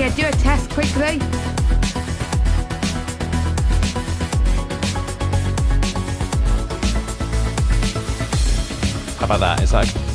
Yeah, do a test quickly. How about that? Is that...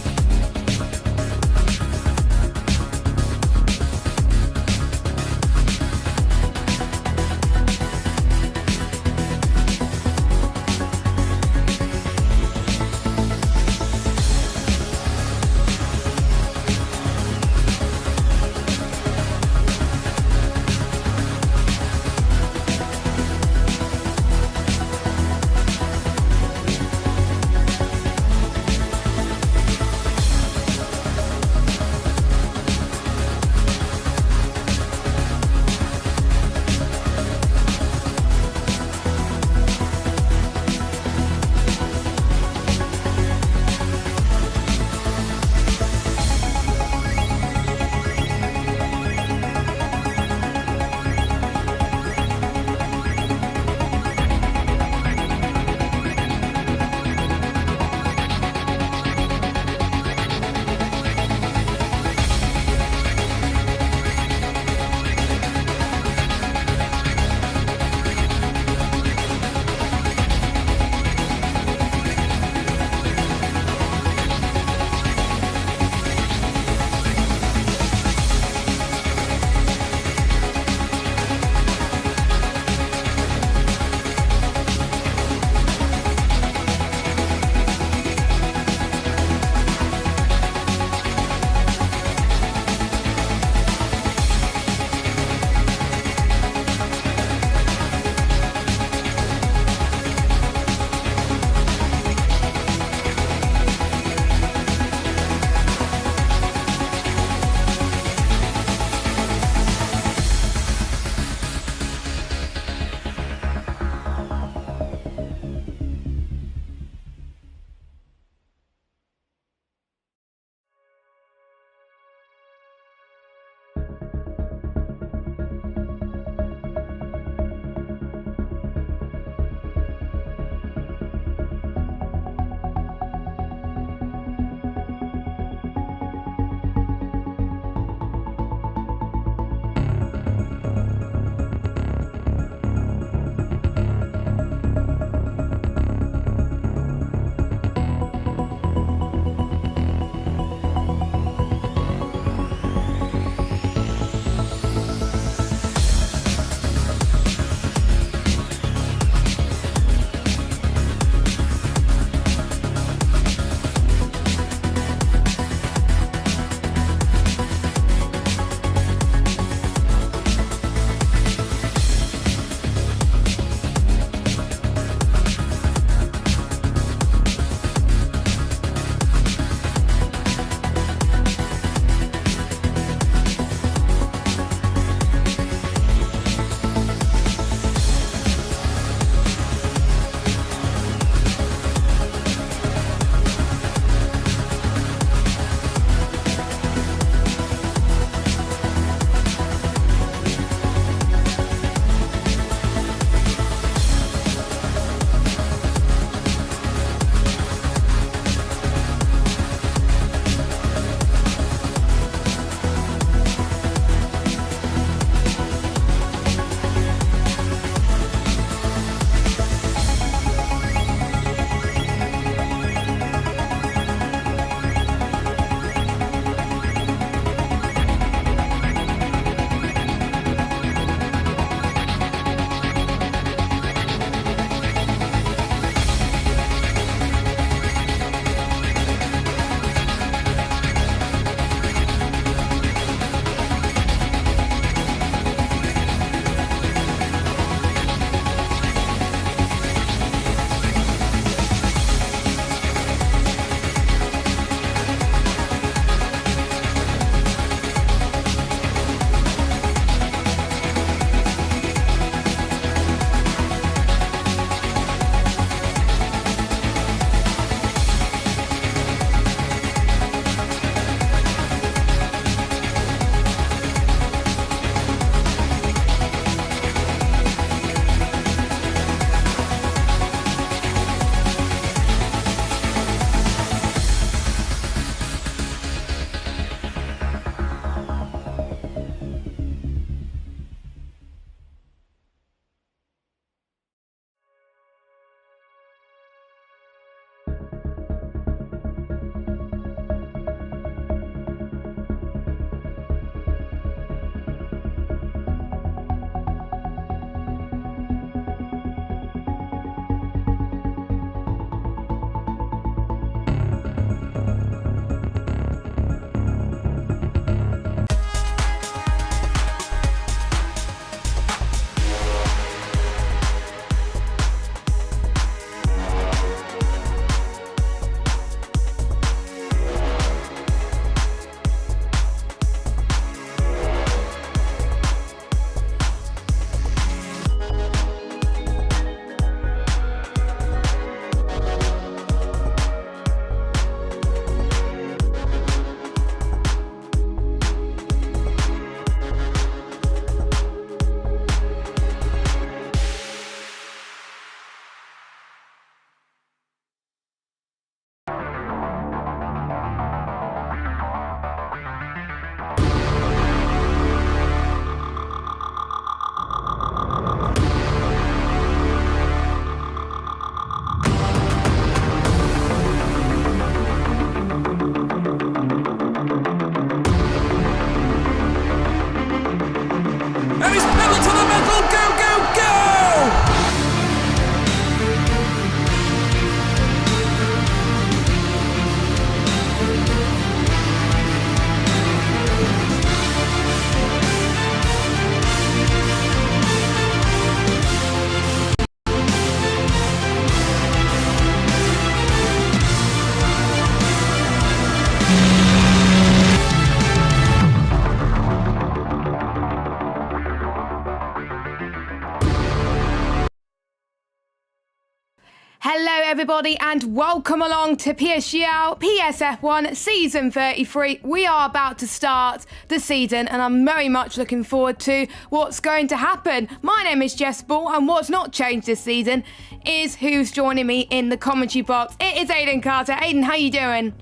everybody, and welcome along to PSGL PSF1 Season 33. We are about to start the season, and I'm very much looking forward to what's going to happen. My name is Jess Ball, and what's not changed this season is who's joining me in the commentary box. It is Aidan Carter. Aidan, how you doing?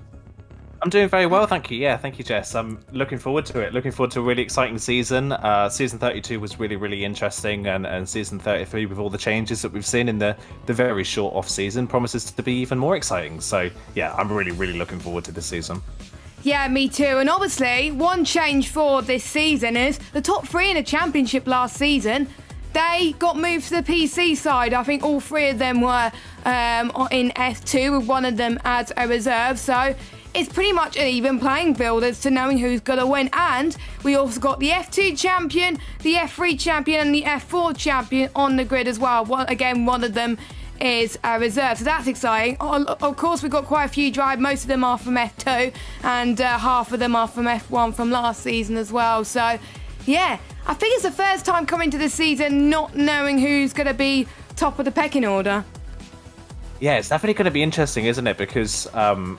I'm doing very well, thank you. Yeah, thank you, Jess. I'm looking forward to it. Looking forward to a really exciting season. Season 32 was really interesting, and Season 33, with all the changes that we've seen in the very short off-season, promises to be even more exciting. So, yeah, I'm really looking forward to this season. Yeah, me too. And obviously, one change for this season is the top three in the championship last season. They got moved to the PC side. I think all three of them were in F2, with one of them as a reserve. So it's pretty much an even playing field as to knowing who's going to win. And we also got the F2 champion, the F3 champion, and the F4 champion on the grid as well. One of them is a reserve, so that's exciting. Of course, we've got quite a few drive. Most of them are from F2, and half of them are from F1 from last season as well. So, yeah, I think it's the first time coming to this season not knowing who's going to be top of the pecking order. Yeah, it's definitely going to be interesting, isn't it? Because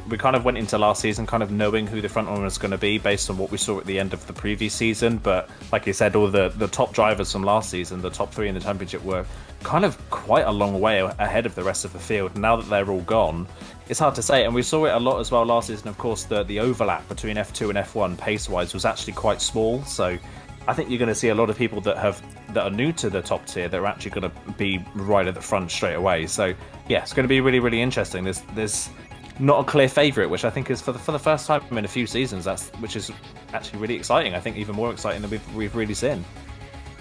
we kind of went into last season kind of knowing who the front runner is going to be based on what we saw at the end of the previous season. But like you said, all the top drivers from last season, the top three in the championship, were kind of quite a long way ahead of the rest of the field. Now that they're all gone, it's hard to say. And we saw it a lot as well last season. Of course, the overlap between F2 and F1 pace-wise was actually quite small. So I think you're going to see a lot of people that are new to the top tier that are actually going to be right at the front straight away. So yeah, it's going to be really interesting. There's not a clear favourite, which I think is for the first time in a few seasons. Which is actually really exciting. I think even more exciting than we've really seen.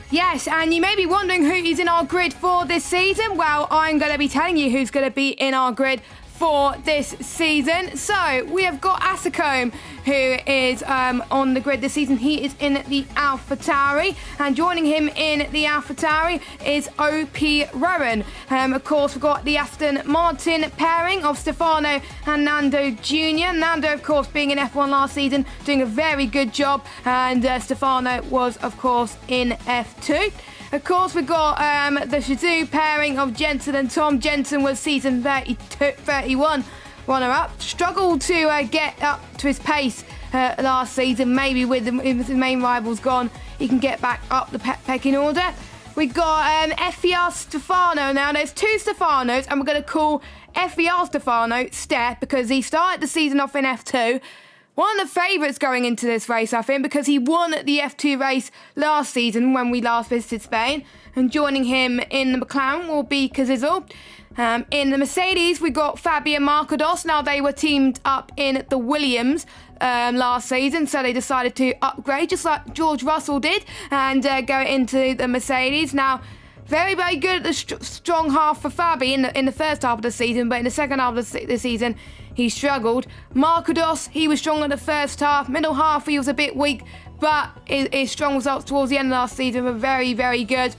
Yes, and you may be wondering who is in our grid for this season. Well, I'm going to be telling you who's going to be in our grid for this season. So we have got Asicombe, who is on the grid this season. He is in the AlphaTauri, and joining him in the AlphaTauri is OP Rowan. Of course, we've got the Aston Martin pairing of Stefano and Nando Jr. Nando, of course, being in F1 last season, doing a very good job, and Stefano was, of course, in F2. Of course, we've got the Shizou pairing of Jensen and Tom. Jensen was season 31 runner-up. Struggled to get up to his pace last season. Maybe with his main rivals gone, he can get back up the pecking order. We've got FVR Stefano now. There's two Stefanos, and we're going to call FVR Stefano Steph because he started the season off in F2. One of the favourites going into this race, I think, because he won the F2 race last season when we last visited Spain. And joining him in the McLaren will be Cazizzo. In the Mercedes, we got Fabio Marcados. Now, they were teamed up in the Williams last season, so they decided to upgrade, just like George Russell did, and go into the Mercedes. Now, very good at the strong half for Fabi in the first half of the season, but in the second half of the season, he struggled. Marcados, he was strong in the first half. Middle half, he was a bit weak, but his strong results towards the end of last season were very good.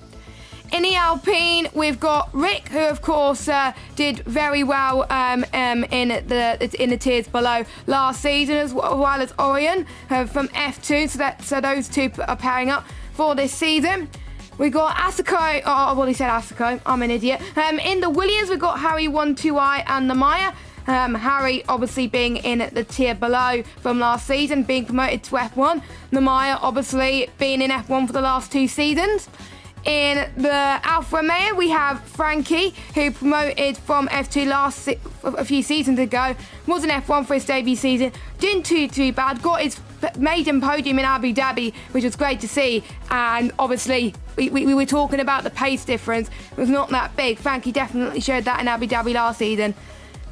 In the Alpine, we've got Rick, who of course did very well in the tiers below last season, as well as Orion from F2. So those two are pairing up for this season. We got Asako. Oh, well, he said Asako. I'm an idiot. In the Williams, we've got Harry 12i and the Maya. Harry obviously being in the tier below from last season, being promoted to F1. Namaya obviously being in F1 for the last two seasons. In the Alfa Romeo, we have Frankie, who promoted from F2 a few seasons ago. Was in F1 for his debut season. Didn't too bad. Got his maiden podium in Abu Dhabi, which was great to see. And obviously, we were talking about the pace difference. It was not that big. Frankie definitely showed that in Abu Dhabi last season.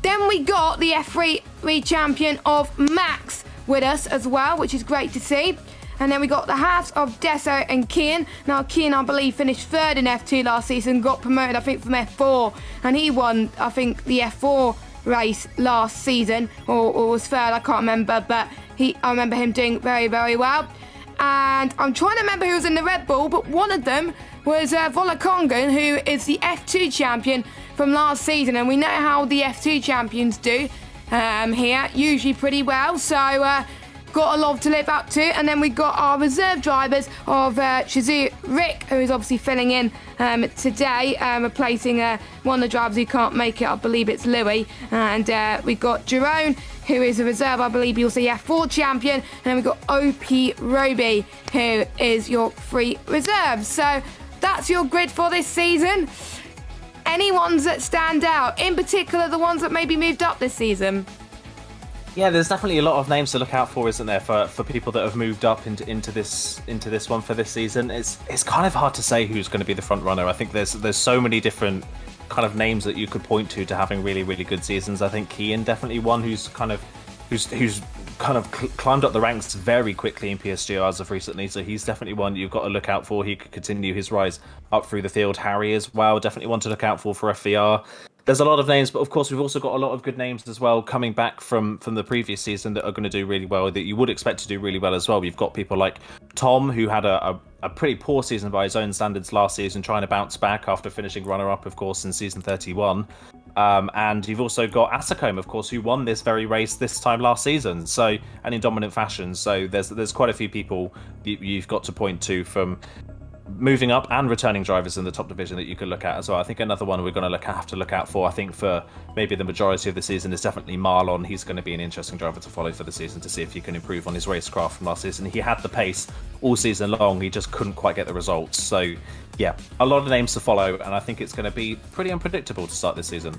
Then we got the F3 champion of Max with us as well, which is great to see. And then we got the halves of Deso and Kian. Now, Kian, I believe, finished third in F2 last season, got promoted, I think, from F4. And he won, I think, the F4 race last season, or was third, I can't remember. But I remember him doing very well. And I'm trying to remember who was in the Red Bull, but one of them was Volakongan, who is the F2 champion from last season. And we know how the F2 champions do here, usually pretty well. So got a lot to live up to. And then we've got our reserve drivers of Shizu Rick, who is obviously filling in today, replacing one of the drivers who can't make it. I believe it's Louis. And we've got Jerome, who is a reserve, I believe you'll see F4 champion. And then we've got OP Roby, who is your free reserve. So that's your grid for this season. Any ones that stand out, in particular the ones that maybe moved up this season? Yeah, there's definitely a lot of names to look out for, isn't there, for people that have moved up into this one for this season. It's kind of hard to say who's going to be the front runner. I think there's so many different kind of names that you could point to having really, really good seasons. I think Kian definitely one who's kind of climbed up the ranks very quickly in PSGL as of recently, so he's definitely one you've got to look out for. He could continue his rise up through the field. Harry as well, definitely one to look out for FVR. There's a lot of names, but of course we've also got a lot of good names as well coming back from the previous season that are going to do really well, that you would expect to do really well as well. You've got people like Tom, who had a pretty poor season by his own standards last season, trying to bounce back after finishing runner-up, of course, in season 31. And you've also got Asacombe, of course, who won this very race this time last season, so, and in dominant fashion. So there's quite a few people you've got to point to from moving up and returning drivers in the top division that you could look at as well. I think another one we're going to have to look out for, I think for maybe the majority of the season, is definitely Marlon. He's going to be an interesting driver to follow for the season to see if he can improve on his racecraft from last season. He had the pace all season long, he just couldn't quite get the results. So yeah, a lot of names to follow, and I think it's going to be pretty unpredictable to start this season.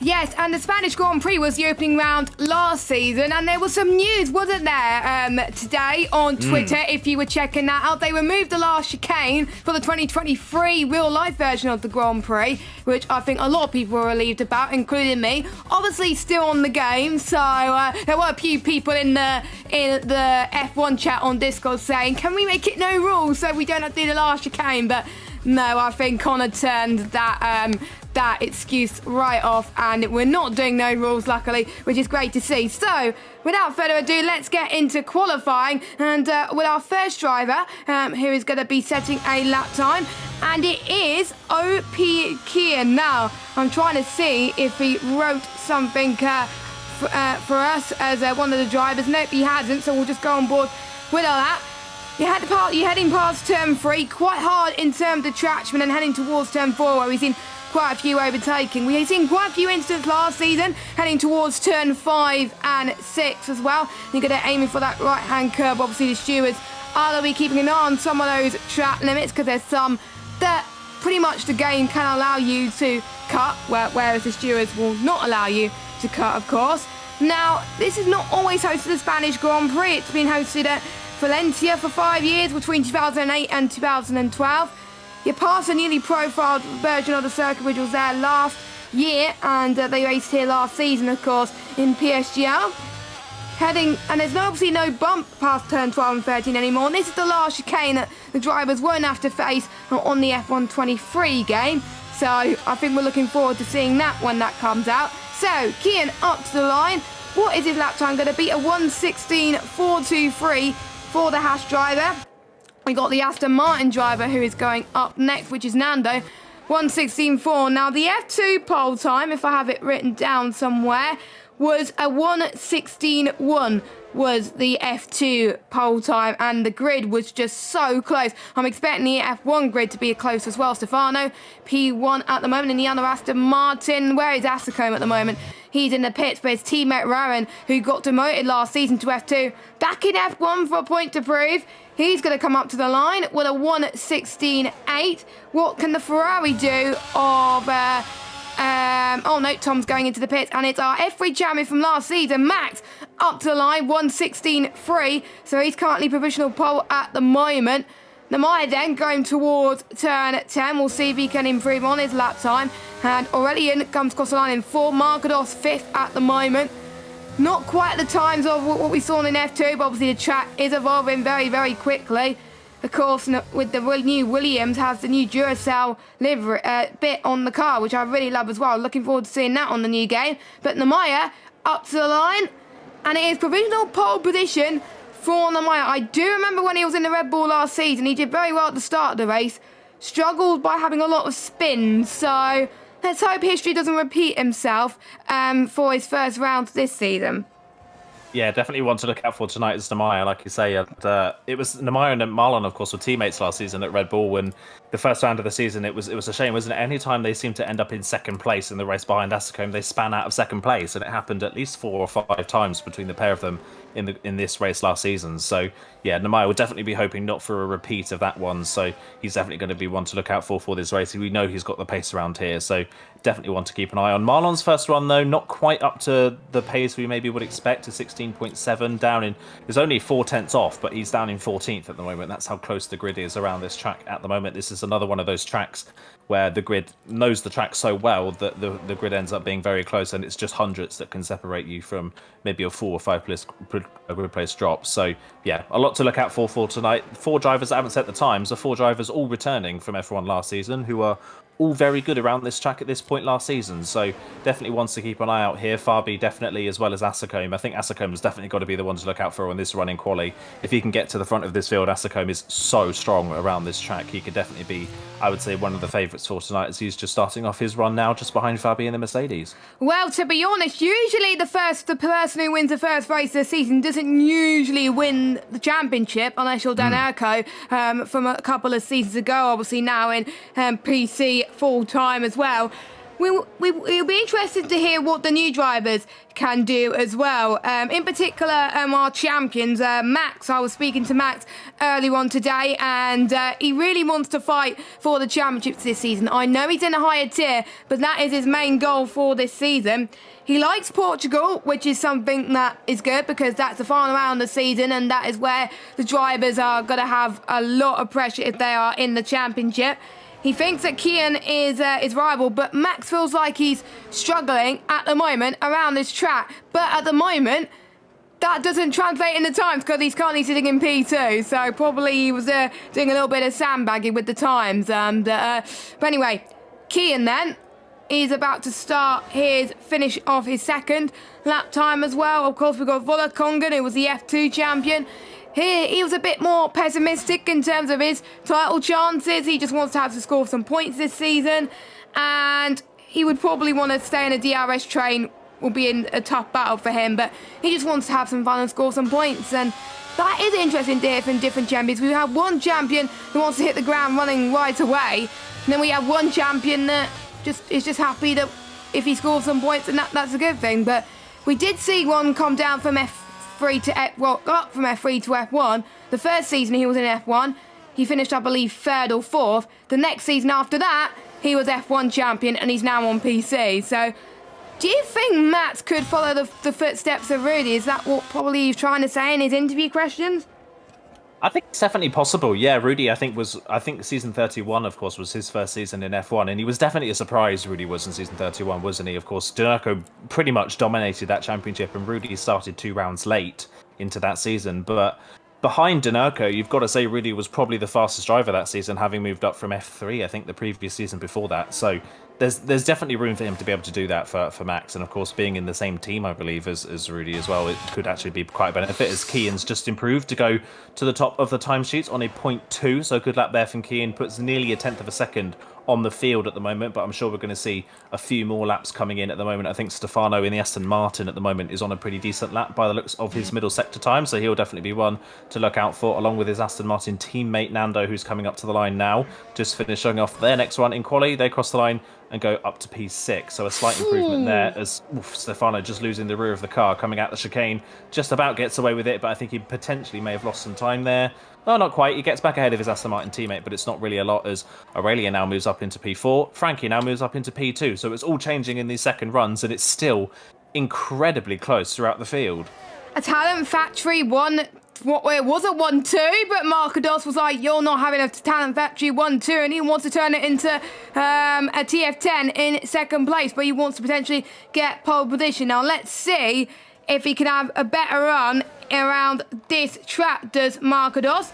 Yes, and the Spanish Grand Prix was the opening round last season, and there was some news, wasn't there, today on Twitter, if you were checking that out. They removed the last chicane for the 2023 real-life version of the Grand Prix, which I think a lot of people were relieved about, including me. Obviously still on the game, so there were a few people in the F1 chat on Discord saying, can we make it no rules so we don't have to do the last chicane? But no, I think Connor turned that excuse right off, and we're not doing no rules, luckily, which is great to see. So without further ado, let's get into qualifying, and with our first driver, who is going to be setting a lap time, and it is OP Kian. Now I'm trying to see if he wrote something for us as one of the drivers. Nope, he hasn't, so we'll just go on board with all that. You're heading past turn 3, quite hard in terms of traction, and heading towards turn 4, where we've seen quite a few overtaking. We've seen quite a few incidents last season, heading towards turn 5 and 6 as well. You're going to aiming for that right-hand curb. Obviously, the stewards are going to be keeping an eye on some of those track limits, because there's some that pretty much the game can allow you to cut, whereas the stewards will not allow you to cut, of course. Now, this is not always hosted the Spanish Grand Prix. It's been hosted at Valencia for 5 years, between 2008 and 2012. You passed a newly profiled version of the circuit, which was there last year, and they raced here last season, of course, in PSGL. And there's obviously no bump past turn 12 and 13 anymore. And this is the last chicane that the drivers won't have to face on the F1 23 game. So I think we're looking forward to seeing that when that comes out. So Kian up to the line. What is his lap time going to be? A 1:16.423 for the Haas driver. We got the Aston Martin driver who is going up next, which is Nando. 1:16.4. Now the F2 pole time, if I have it written down somewhere, was a 1:16.1 was the F2 pole time, and the grid was just so close. I'm expecting the F1 grid to be close as well. Stefano, P1 at the moment, and the other Aston Martin. Where is Asacombe at the moment? He's in the pits, but his teammate Rowan, who got demoted last season to F2, back in F1 for a point to prove. He's going to come up to the line with a 1:16.8. What can the Ferrari do of... oh no, Tom's going into the pits, and it's our F3 champion from last season, Max, up to the line, 1:16.3. So he's currently provisional pole at the moment. Namaya then going towards turn 10. We'll see if he can improve on his lap time. And Aurelian comes across the line in 4. Markados 5th at the moment. Not quite the times of what we saw in F2, but obviously the track is evolving very, very quickly. Of course, with the new Williams, has the new Duracell livery bit on the car, which I really love as well. Looking forward to seeing that on the new game. But Namaya up to the line, and it is provisional pole position for Namaya. I do remember when he was in the Red Bull last season, he did very well at the start of the race. Struggled by having a lot of spins, so let's hope history doesn't repeat himself for his first round this season. Yeah, definitely one to look out for tonight is Nemanja, like you say. And, it was Nemanja and Marlon, of course, were teammates last season at Red Bull. And the first round of the season, it was a shame, wasn't it? Any time they seemed to end up in second place in the race behind Asicombe, they span out of second place, and it happened at least 4 or 5 times between the pair of them in this race last season. So yeah, Nemanja will definitely be hoping not for a repeat of that one. So he's definitely going to be one to look out for this race. We know he's got the pace around here, so definitely want to keep an eye on. Marlon's first run, though, not quite up to the pace we maybe would expect, to 16.7, down in... There's only 4 tenths off, but he's down in 14th at the moment. That's how close the grid is around this track at the moment. This is another one of those tracks where the grid knows the track so well that the grid ends up being very close, and it's just hundredths that can separate you from maybe a 4 or 5 grid place drop. So yeah, a lot to look out for tonight. 4 drivers that haven't set the times are 4 drivers all returning from F1 last season, who are all very good around this track at this point last season. So definitely ones to keep an eye out here. Fabi definitely, as well as Asicombe. I think Asicombe has definitely got to be the one to look out for on this running quali. If he can get to the front of this field, Asicombe is so strong around this track. He could definitely be, I would say, one of the favourites for tonight, as he's just starting off his run now, just behind Fabi in the Mercedes. Well, to be honest, usually the person who wins the first race of the season doesn't usually win the championship, unless you're Dan Urco, from a couple of seasons ago, obviously now in PC full-time as well. We'll be interested to hear what the new drivers can do as well. In particular, our champions, Max. I was speaking to Max earlier on today, and he really wants to fight for the championships this season. I know he's in a higher tier, but that is his main goal for this season. He likes Portugal, which is something that is good, because that's the final round of the season, and that is where the drivers are going to have a lot of pressure if they are in the championship. He thinks that Kian is rival, but Max feels like he's struggling at the moment around this track. But at the moment, that doesn't translate in the times, because he's currently sitting in P2. So probably he was doing a little bit of sandbagging with the times. But anyway, Kian then, he's about to finish off his second lap time as well. Of course, we've got Vola Kongan, who was the F2 champion. He was a bit more pessimistic in terms of his title chances. He just wants to have to score some points this season, and he would probably want to stay in a DRS train. Will be in a tough battle for him, but he just wants to have some fun and score some points, and that is interesting to hear from different champions. We have one champion who wants to hit the ground running right away, and then we have one champion that is just happy that if he scores some points, and that's a good thing. But we did see one come down from up from F3 to F1. The first season he was in F1, he finished, I believe, 3rd or 4th. The next season after that, he was F1 champion, and he's now on PC. So, do you think Matt could follow the footsteps of Rudy? Is that what probably he's trying to say in his interview questions? I think it's definitely possible. Yeah, Rudy, I think season 31, of course, was his first season in F1, and he was definitely a surprise. Rudy was in season 31, wasn't he? Of course, Denarco pretty much dominated that championship, and Rudy started 2 rounds late into that season. But behind Denarco, you've got to say Rudy was probably the fastest driver that season, having moved up from F3, I think, the previous season before that. So there's definitely room for him to be able to do that for Max, and of course being in the same team, I believe, as Rudy as well, it could actually be quite a benefit, as Kian's just improved to go to the top of the timesheets on a 0.2, so good lap there from Kian, puts nearly a 10th of a second on the field at the moment, but I'm sure we're going to see a few more laps coming in at the moment. I think Stefano in the Aston Martin at the moment is on a pretty decent lap by the looks of his middle sector time, so he'll definitely be one to look out for, along with his Aston Martin teammate Nando, who's coming up to the line now, just finishing off their next run in quali. They cross the line and go up to P6, so a slight improvement there, as Stefano just losing the rear of the car, coming out the chicane, just about gets away with it, but I think he potentially may have lost some time there. Well, not quite. He gets back ahead of his Aston Martin teammate, but it's not really a lot, as Aurelia now moves up into P4. Frankie now moves up into P2. So it's all changing in these second runs, and it's still incredibly close throughout the field. A Talent Factory won. It was a 1-2, but Markados was like, you're not having a Talent Factory 1-2, and he wants to turn it into a TF10 in second place, but he wants to potentially get pole position. Now, let's see if he can have a better run around this track, does Markados.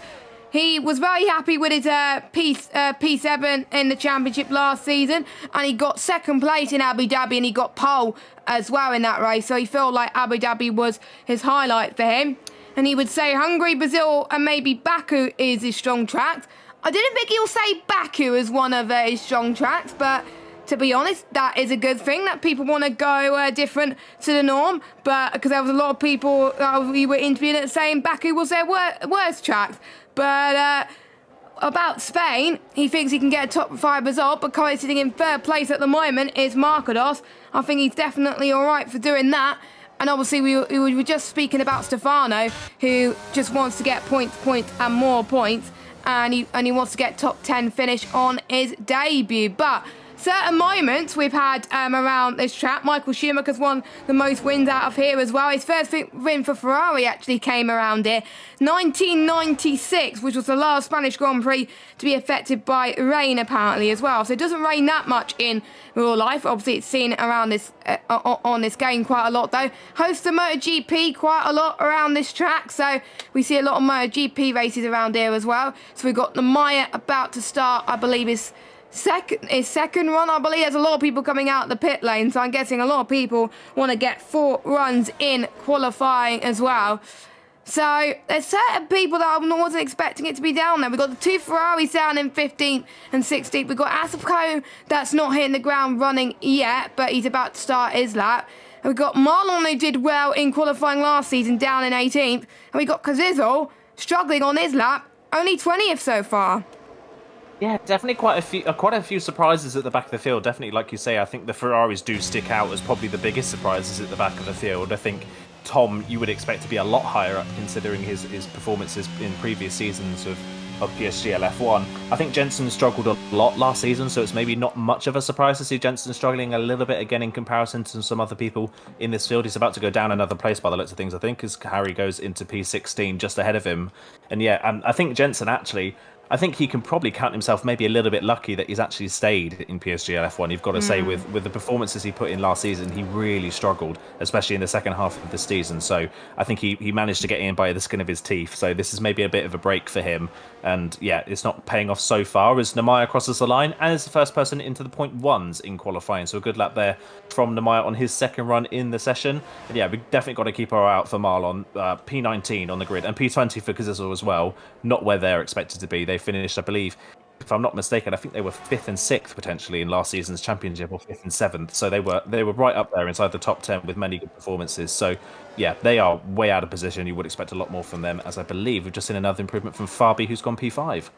He was very happy with his P7 in the championship last season, and he got second place in Abu Dhabi, and he got pole as well in that race, so he felt like Abu Dhabi was his highlight for him. And he would say Hungary, Brazil, and maybe Baku is his strong track. I didn't think he'll say Baku as one of his strong tracks, but to be honest, that is a good thing that people want to go different to the norm. But because there was a lot of people we were interviewing at saying Baku was their worst track. But about Spain, he thinks he can get a top 5 result, but currently sitting in 3rd place at the moment is Marcados. I think he's definitely all right for doing that. And obviously, we were just speaking about Stefano, who just wants to get points, and more points. And he wants to get top 10 finish on his debut. But certain moments we've had around this track. Michael Schumacher's won the most wins out of here as well. His first win for Ferrari actually came around here. 1996, which was the last Spanish Grand Prix to be affected by rain apparently as well. So it doesn't rain that much in real life. Obviously it's seen around this on this game quite a lot though. Hosts the MotoGP quite a lot around this track. So we see a lot of MotoGP races around here as well. So we've got the Maya about to start, I believe his second run. I believe there's a lot of people coming out the pit lane, so I'm guessing a lot of people want to get 4 runs in qualifying as well. So there's certain people that I wasn't expecting it to be down there. We've got the 2 Ferraris down in 15th and 16th. We've got Asapko that's not hitting the ground running yet, but he's about to start his lap. And we've got Marlon, who did well in qualifying last season, down in 18th. And we've got Kazizel struggling on his lap, only 20th so far. Yeah, definitely quite a few surprises at the back of the field. Definitely, like you say, I think the Ferraris do stick out as probably the biggest surprises at the back of the field. I think Tom, you would expect to be a lot higher up considering his performances in previous seasons of PSGL F1. I think Jensen struggled a lot last season, so it's maybe not much of a surprise to see Jensen struggling a little bit again in comparison to some other people in this field. He's about to go down another place by the looks of things, I think, as Harry goes into P16 just ahead of him. And yeah, I think Jensen actually, I think he can probably count himself maybe a little bit lucky that he's actually stayed in PSGL F1. You've got to say, with the performances he put in last season, he really struggled, especially in the second half of the season. So I think he managed to get in by the skin of his teeth. So this is maybe a bit of a break for him. And yeah, it's not paying off so far as Nemaya crosses the line and is the first person into the .1s in qualifying. So a good lap there from Nemaya on his second run in the session. And yeah, we've definitely got to keep our eye out for Marlon. P19 on the grid and P20 for Kazizel as well. Not where they're expected to be. They finished, I believe, if I'm not mistaken, I think they were 5th and 6th potentially in last season's championship, or 5th and 7th. So they were right up there inside the top 10 with many good performances. So yeah, they are way out of position. You would expect a lot more from them, as I believe we've just seen another improvement from Fabi, who's gone P5.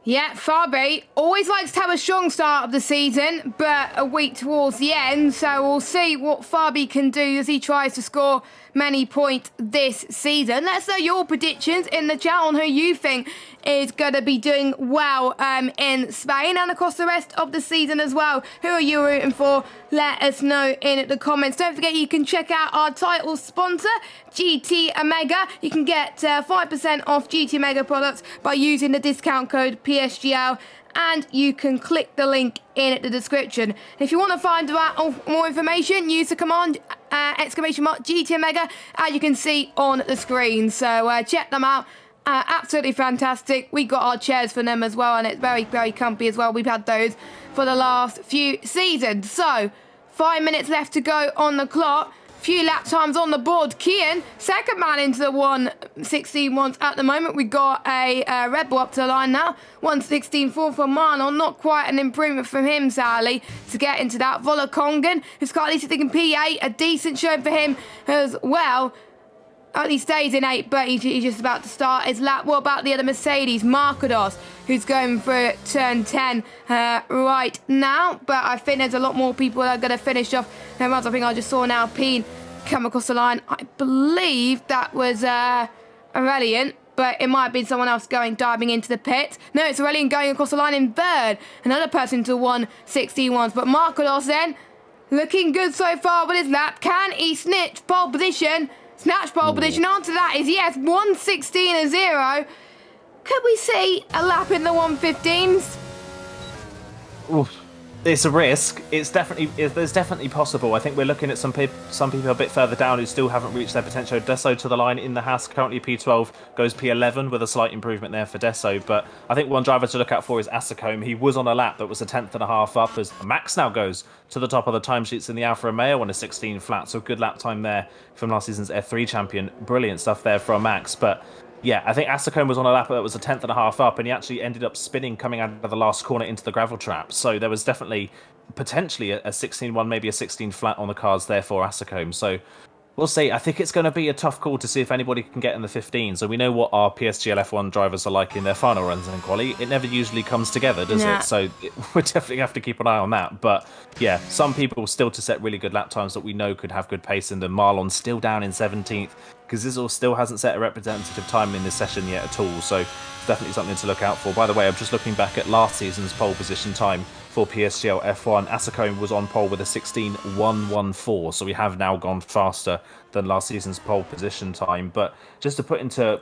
Yeah, Fabi always likes to have a strong start of the season, but a week towards the end. So we'll see what Fabi can do as he tries to score many points this season. Let us know your predictions in the chat on who you think is going to be doing well in Spain and across the rest of the season as well. Who are you rooting for? Let us know in the comments. Don't forget you can check out our title sponsor, GT Omega. You can get 5% off GT Omega products by using the discount code PSGL, and you can click the link in the description. If you want to find out more information, use the command !GT Omega, as you can see on the screen. So check them out. Absolutely fantastic. We got our chairs for them as well, and it's very, very comfy as well. We've had those for the last few seasons. So 5 minutes left to go on the clock. Few lap times on the board. Kian, second man into the 1:16 once at the moment. We got a Red Bull up to the line now. 1:16.4 for Marlon. Not quite an improvement from him, sadly, to get into that. Vola Kongan, who's currently sitting in P8. A decent show for him as well. Only stays in 8, but he's just about to start his lap. What about the other Mercedes? Marcados, who's going for turn 10 right now. But I think there's a lot more people that are going to finish off their runs. I think I just saw now Alpine come across the line. I believe that was Aurelian, but it might have been someone else diving into the pit. No, it's Aurelian going across the line in third. Another person to 1:16 once. But Marcados then, looking good so far with his lap. Can he snitch pole position? Snatch pole position. Answer that is yes. 1:16.0. Could we see a lap in the 1:15s? Oof. It's a risk. There's definitely possible. I think we're looking at some people a bit further down who still haven't reached their potential. Deso to the line in the Haas, currently P12, goes P11 with a slight improvement there for Deso. But I think one driver to look out for is Asacombe. He was on a lap that was a 10th.5 up, as Max now goes to the top of the timesheets in the Alfa Romeo on a 16 flat. So good lap time there from last season's F3 champion. Brilliant stuff there from Max. But Yeah, I think Asacombe was on a lap that was a tenth and a half up, and he actually ended up spinning coming out of the last corner into the gravel trap. So there was definitely potentially a 16-1, maybe a 16 flat on the cards there for Asacombe. So we'll see. I think it's going to be a tough call to see if anybody can get in the 15. So we know what our PSGL F1 drivers are like in their final runs in quali. It never usually comes together, does it? So we definitely have to keep an eye on that. But yeah, some people still to set really good lap times that we know could have good pace in them. Marlon's still down in 17th. Kazizl still hasn't set a representative time in this session yet at all. So it's definitely something to look out for. By the way, I'm just looking back at last season's pole position time for PSGL F1. Asacombe was on pole with a 16.114, so we have now gone faster than last season's pole position time. But just to put into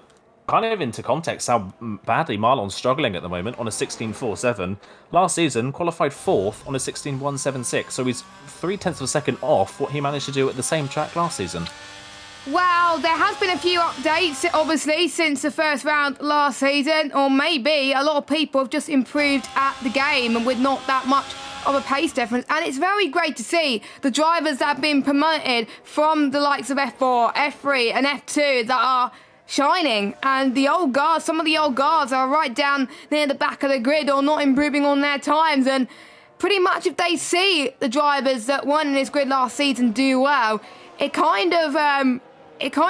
context how badly Marlon's struggling at the moment on a 16.47. Last season qualified 4th on a 16.176, so he's 0.3 of a second off what he managed to do at the same track last season. Well, there has been a few updates, obviously, since the first round last season, or maybe a lot of people have just improved at the game and with not that much of a pace difference. And it's very great to see the drivers that have been promoted from the likes of F4, F3 and F2 that are shining. And the old guards, some of the old guards are right down near the back of the grid or not improving on their times. And pretty much if they see the drivers that won in this grid last season do well, it kind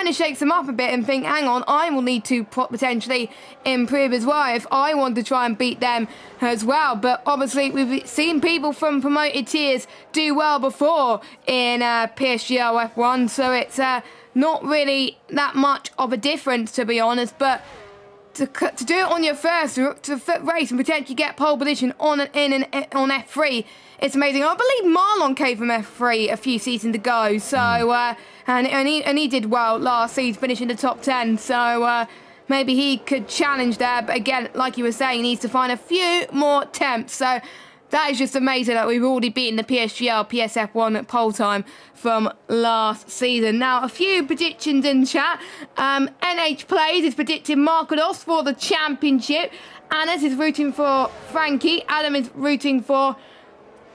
of shakes them up a bit and think, hang on, I will need to potentially improve as well if I want to try and beat them as well. But obviously, we've seen people from promoted tiers do well before in PSGL F1, so it's not really that much of a difference, to be honest. But to do it on your first race and potentially get pole position on F3, it's amazing. I believe Marlon came from F3 a few seasons ago, so and he did well last season, finishing the top 10. So maybe he could challenge there. But again, like you were saying, he needs to find a few more attempts. So that is just amazing that we've already beaten the PSGL PSF1 at pole time from last season. Now, a few predictions in chat. NH Plays is predicting Markados for the championship. Anas is rooting for Frankie. Adam is rooting for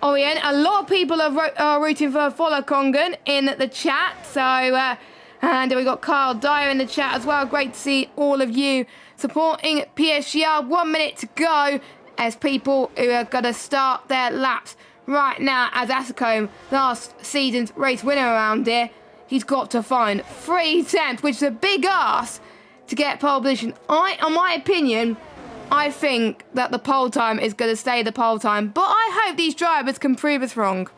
Orient. A lot of people are rooting for Folakongan in the chat. So, and we got Carl Dyer in the chat as well. Great to see all of you supporting PSGL. 1 minute to go as people who are going to start their laps right now. As Asacombe, last season's race winner around here, he's got to find 3 attempts, which is a big ask to get pole position. In my opinion, I think that the pole time is going to stay the pole time, but I hope these drivers can prove us wrong.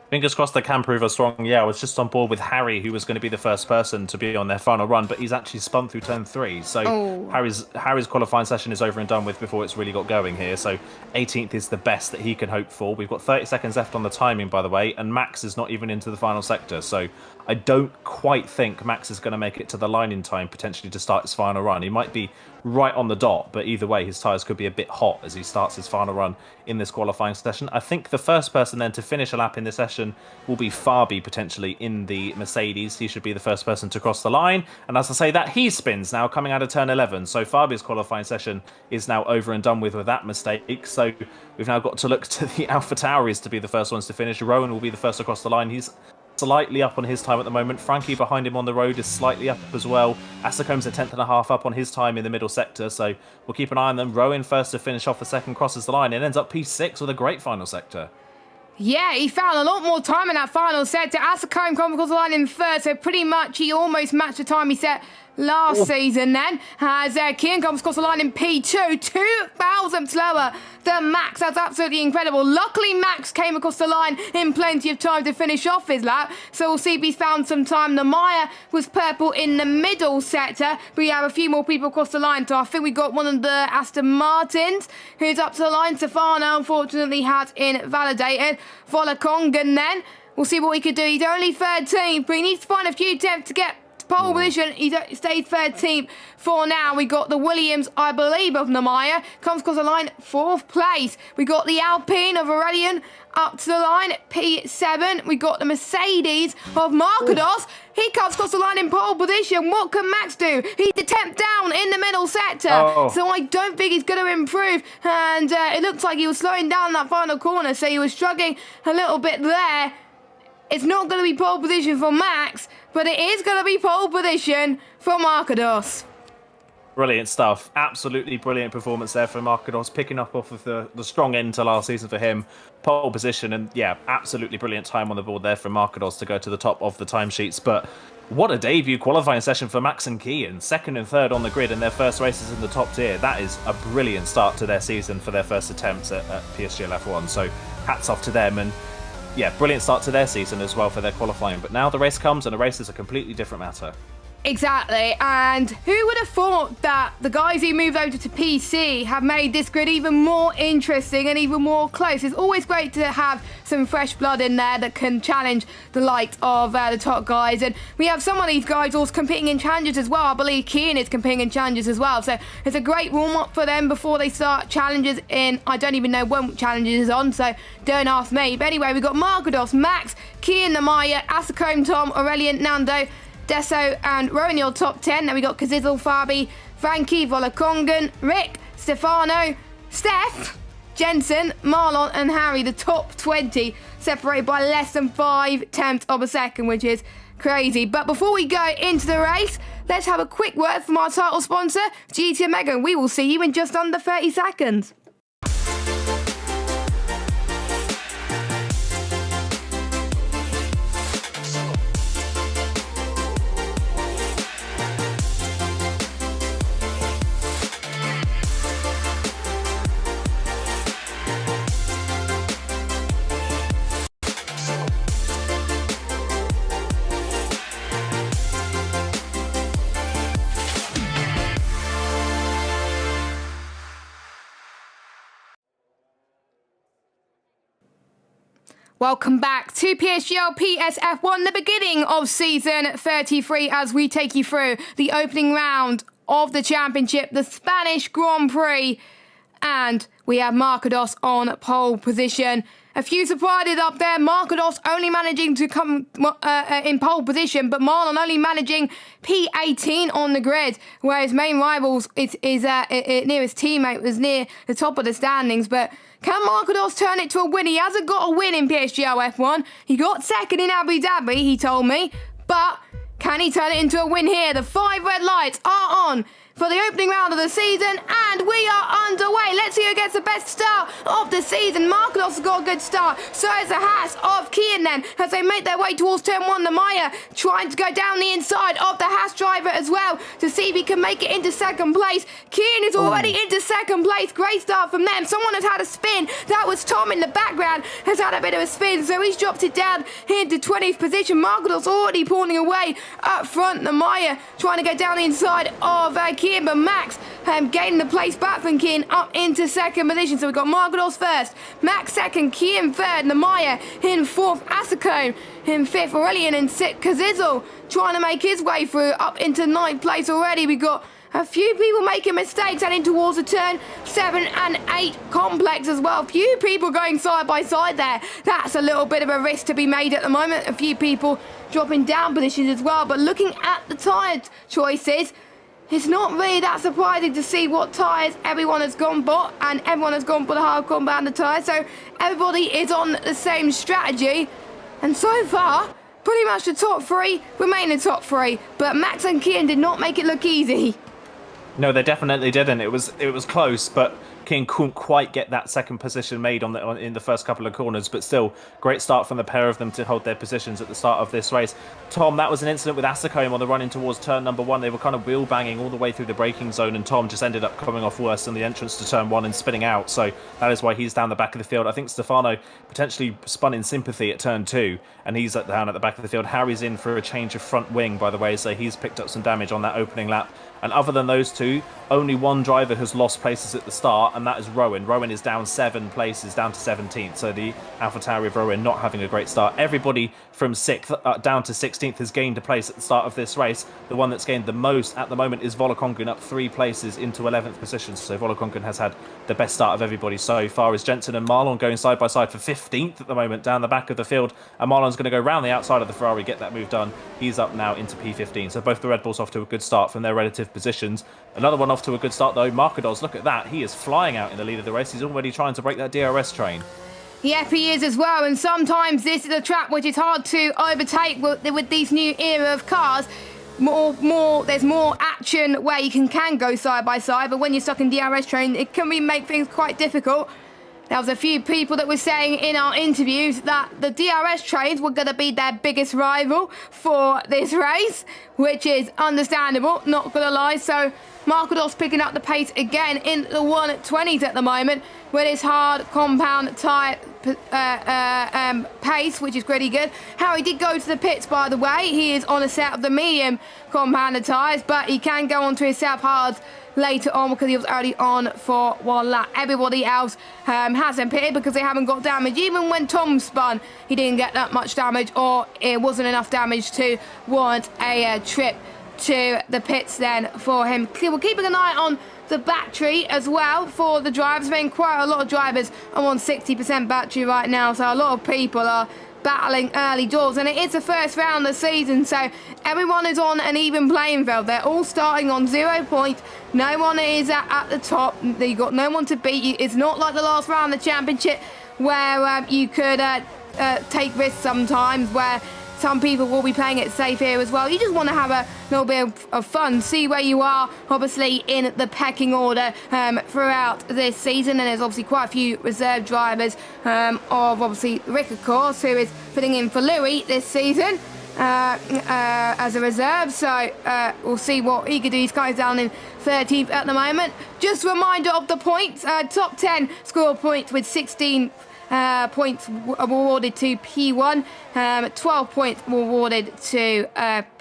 Fingers crossed they can prove us wrong. Yeah, I was just on board with Harry, who was going to be the first person to be on their final run, but he's actually spun through turn 3. So Harry's qualifying session is over and done with before it's really got going here. So 18th is the best that he can hope for. We've got 30 seconds left on the timing, by the way, and Max is not even into the final sector. So I don't quite think Max is going to make it to the line in time, potentially to start his final run. He might be right on the dot, but either way, his tyres could be a bit hot as he starts his final run in this qualifying session. I think the first person then to finish a lap in this session will be Fabi, potentially in the Mercedes. He should be the first person to cross the line. And as I say that, he spins now coming out of turn 11. So Fabi's qualifying session is now over and done with that mistake. So we've now got to look to the Alpha Tauris to be the first ones to finish. Rowan will be the first across the line. He's slightly up on his time at the moment. Frankie behind him on the road is slightly up as well. Asacombe's a 10th.5 up on his time in the middle sector, so we'll keep an eye on them. Rowan first to finish off the second, crosses the line and ends up P6 with a great final sector. Yeah, he found a lot more time in that final sector. Asacombe comes across the line in third, so pretty much he almost matched the time he set last season then. As Kian comes across the line in P2, 2,000 slower than Max. That's absolutely incredible. Luckily, Max came across the line in plenty of time to finish off his lap, so we'll see if he's found some time. Namaya was purple in the middle sector, but we have a few more people across the line, so I think we got one of the Aston Martins who's up to the line. Stefano, unfortunately, has invalidated. Folakongan then. We'll see what he could do. He's only 13th, but he needs to find a few attempts to get pole position. He stayed 13th for now. We got the Williams, I believe, of Namaya. Comes across the line, 4th place. We got the Alpine of Aurelian up to the line, P7. We got the Mercedes of Markados. He comes across the line in pole position. What can Max do? He's a tenth down in the middle sector. So I don't think he's going to improve. And it looks like he was slowing down that final corner, so he was struggling a little bit there. It's not going to be pole position for Max, but it is going to be pole position for Markados. Brilliant stuff. Absolutely brilliant performance there for Markados, picking up off of the strong end to last season for him. Pole position, and yeah, absolutely brilliant time on the board there for Markados to go to the top of the timesheets. But what a debut qualifying session for Max and Kian. Second and third on the grid in their first races in the top tier. That is a brilliant start to their season for their first attempts at PSGL F1. So hats off to them. And yeah, brilliant start to their season as well for their qualifying. But now the race comes, and the race is a completely different matter. Exactly, and who would have thought that the guys who moved over to PC have made this grid even more interesting and even more close. It's always great to have some fresh blood in there that can challenge the likes of the top guys, and we have some of these guys also competing in challenges as well. I believe Kian is competing in challenges as well, so it's a great warm-up for them before they start challenges in, I don't even know when challenges is on, so don't ask me. But anyway, we've got Markados, Max, Kian, Namaya, Asacombe, Tom, Aurelian, Nando, Deso and Rowan, your top 10. Then we got Kazizel, Fabi, Frankie, Volakongan, Rick, Stefano, Steph, Jensen, Marlon and Harry, the top 20, separated by less than 5/10 of a second, which is crazy. But before we go into the race, let's have a quick word from our title sponsor, GT Omega, and we will see you in just under 30 seconds. Welcome back to PSGL PSF1, the beginning of season 33, as we take you through the opening round of the championship, the Spanish Grand Prix, and we have Markados on pole position. A few surprises up there. Markados only managing to come in pole position, but Marlon only managing P18 on the grid, where his main rivals, his nearest teammate, was near the top of the standings. But can Markados turn it to a win? He hasn't got a win in PSGL F1. He got second in Abu Dhabi, he told me. But can he turn it into a win here? The 5 red lights are on for the opening round of the season, and we are underway. Let's see who gets the best start of the season. Markados has got a good start. So is the Haas of Kian then, as they make their way towards turn 1. The Maya trying to go down the inside of the Haas driver as well to see if he can make it into second place. Kian is already into second place. Great start from them. Someone has had a spin. That was Tom in the background, has had a bit of a spin, so he's dropped it down into 20th position. Markados already pulling away up front. The Maya trying to go down the inside of Kian, but Max gaining the place back from Kian up into second position. So we've got Markados first, Max second, Kian third, Namaya in fourth, Asacombe in fifth, Aurelian in sixth, Kazizel trying to make his way through up into ninth place already. We've got a few people making mistakes heading towards the turn 7 and 8 complex as well. A few people going side by side there. That's a little bit of a risk to be made at the moment. A few people dropping down positions as well. But looking at the tyre choices, it's not really that surprising to see what tyres everyone has gone for, and everyone has gone for the hard compound tyres, so everybody is on the same strategy, and so far, pretty much the top 3 remain the top 3, but Max and Kian did not make it look easy. No, they definitely didn't. It was close, but King couldn't quite get that second position made in the first couple of corners, but still, great start from the pair of them to hold their positions at the start of this race. Tom, that was an incident with Asacombe on the run in towards turn number 1. They were kind of wheel banging all the way through the braking zone, and Tom just ended up coming off worse in the entrance to turn 1 and spinning out, so that is why he's down the back of the field. I think Stefano potentially spun in sympathy at turn 2, and he's down at the back of the field. Harry's in for a change of front wing, by the way, so he's picked up some damage on that opening lap. And other than those two, only one driver has lost places at the start, and that is Rowan. Rowan is down 7 places, down to 17th. So the AlphaTauri of Rowan not having a great start. Everybody from 6th down to 16th has gained a place at the start of this race. The one that's gained the most at the moment is Volakongan, up 3 places into 11th position. So Volakongan has had the best start of everybody so far. As Jensen and Marlon going side by side for 15th at the moment down the back of the field. And Marlon's going to go round the outside of the Ferrari, get that move done. He's up now into P15. So both the Red Bulls off to a good start from their relative positions. Another one off to a good start though, Markados, look at that. He is flying out in the lead of the race. He's already trying to break that DRS train. Yep, he is as well, and sometimes this is a track which is hard to overtake with these new era of cars. there's more action where you can go side by side, but when you're stuck in DRS train, it can make things quite difficult. There was a few people that were saying in our interviews that the DRS trains were going to be their biggest rival for this race, which is understandable, not going to lie. So Markados picking up the pace again in the 120s at the moment with his hard compound tyre pace, which is pretty good. Harry did go to the pits, by the way. He is on a set of the medium compounded tyres, but he can go on to his self hards later on because he was already on for one lap. Everybody else hasn't pitted because they haven't got damage. Even when Tom spun, he didn't get that much damage, or it wasn't enough damage to warrant a trip to the pits then for him. We're keeping an eye on the battery as well for the drivers. I mean, quite a lot of drivers are on 60% battery right now, so a lot of people are battling early doors, and it is the first round of the season, so everyone is on an even playing field. They're all starting on 0 points. No one is at the top. You've got no one to beat you. It's not like the last round of the championship where you could take risks sometimes, where some people will be playing it safe here as well. You just want to have a little bit of fun, see where you are, obviously, in the pecking order throughout this season. And there's obviously quite a few reserve drivers of, obviously, Rick, of course, who is filling in for Louis this season as a reserve. So we'll see what he could do. He's kind of down in 13th at the moment. Just a reminder of the points. Top 10 score points with 16 points awarded to P1, 12 points awarded to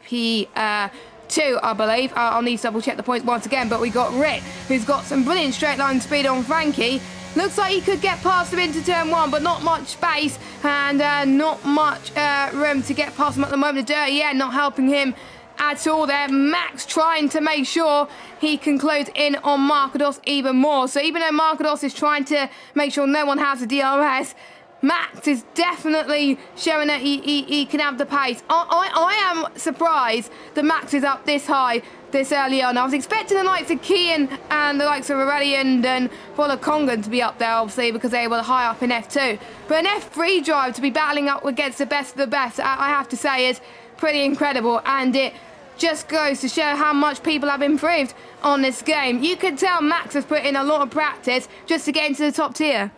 P2, I believe. I'll need to double check the points once again, but we got Rick, who's got some brilliant straight line speed on Frankie. Looks like he could get past him into turn one, but not much space and not much room to get past him at the moment. The dirty air not helping him at all there. Max trying to make sure he can close in on Markados even more. So even though Markados is trying to make sure no one has the DRS, Max is definitely showing that he can have the pace. I am surprised that Max is up this high this early on. I was expecting the likes of Kian and the likes of Aurelian and Vola Congan to be up there, obviously, because they were high up in F2. But an F3 drive to be battling up against the best of the best, I have to say, is pretty incredible, and it just goes to show how much people have improved on this game. You can tell Max has put in a lot of practice just to get into the top tier.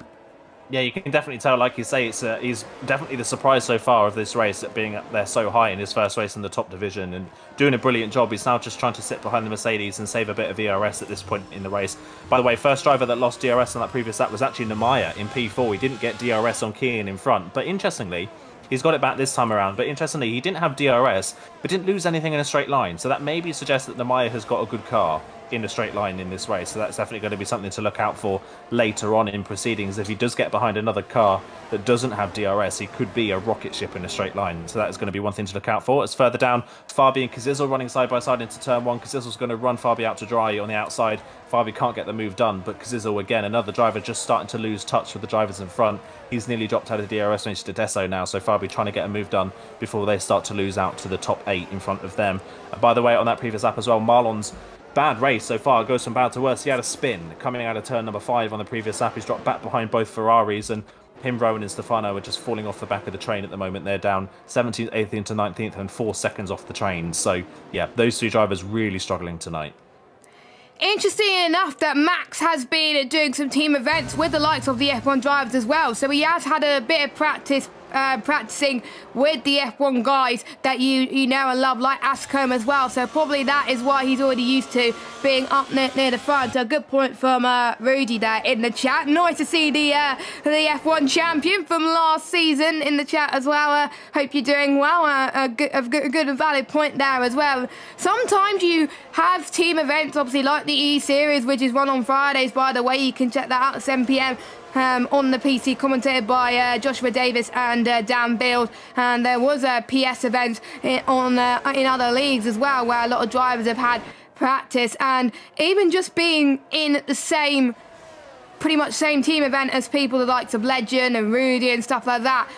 Yeah, you can definitely tell, like you say, he's definitely the surprise so far of this race, at being up there so high in his first race in the top division and doing a brilliant job. He's now just trying to sit behind the Mercedes and save a bit of ERS at this point in the race. By the way, first driver that lost DRS on that previous lap was actually Nemaya in P4. He didn't get DRS on Kian in front, but interestingly, he's got it back this time around. But interestingly, he didn't have DRS, but didn't lose anything in a straight line. So that maybe suggests that Nemaya has got a good car in a straight line in this race. So that's definitely going to be something to look out for later on in proceedings. If he does get behind another car that doesn't have DRS, he could be a rocket ship in a straight line. So that is going to be one thing to look out for. As further down, Fabi and Kazizel running side by side into turn one. Kazizel's going to run Fabi out to dry on the outside. Fabi can't get the move done, but Kazizel, again, another driver just starting to lose touch with the drivers in front. He's nearly dropped out of the DRS range to Deso now, so Fabi trying to get a move done before they start to lose out to the top 8 in front of them. And by the way, on that previous lap as well, Marlon's bad race so far goes from bad to worse. He had a spin coming out of turn number 5 on the previous lap. He's dropped back behind both Ferraris, and him, Rowan and Stefano are just falling off the back of the train at the moment. They're down 17th, 18th to 19th and 4 seconds off the train. So yeah, those two drivers really struggling tonight. Interesting enough that Max has been doing some team events with the likes of the F1 drivers as well. So he has had a bit of practice practicing with the F1 guys that you know and love, like Ascombe as well. So probably that is why he's already used to being up near the front. So a good point from Rudy there in the chat. Nice to see the F1 champion from last season in the chat as well. Hope you're doing well. A good and valid point there as well. Sometimes you have team events, obviously, like the E-Series, which is run on Fridays, by the way. You can check that out at 7 p.m. On the PC, commentated by Joshua Davis and Dan Field. And there was a PS event in other leagues as well, where a lot of drivers have had practice. And even just being in the pretty much same team event as people the likes of Legend and Rudy and stuff like that,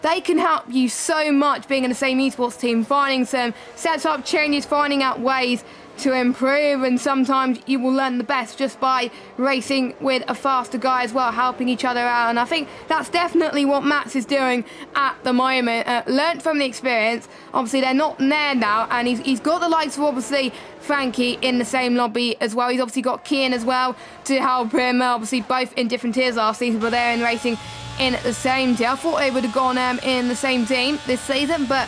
they can help you so much being in the same esports team, finding some setup changes, finding out ways to improve, and sometimes you will learn the best just by racing with a faster guy as well, helping each other out. And I think that's definitely what Max is doing at the moment. Learned from the experience. Obviously they're not there now, and he's got the likes of obviously Frankie in the same lobby as well. He's obviously got Kian as well to help him, obviously both in different tiers last season, but they're in racing in the same tier. I thought they would have gone in the same team this season, but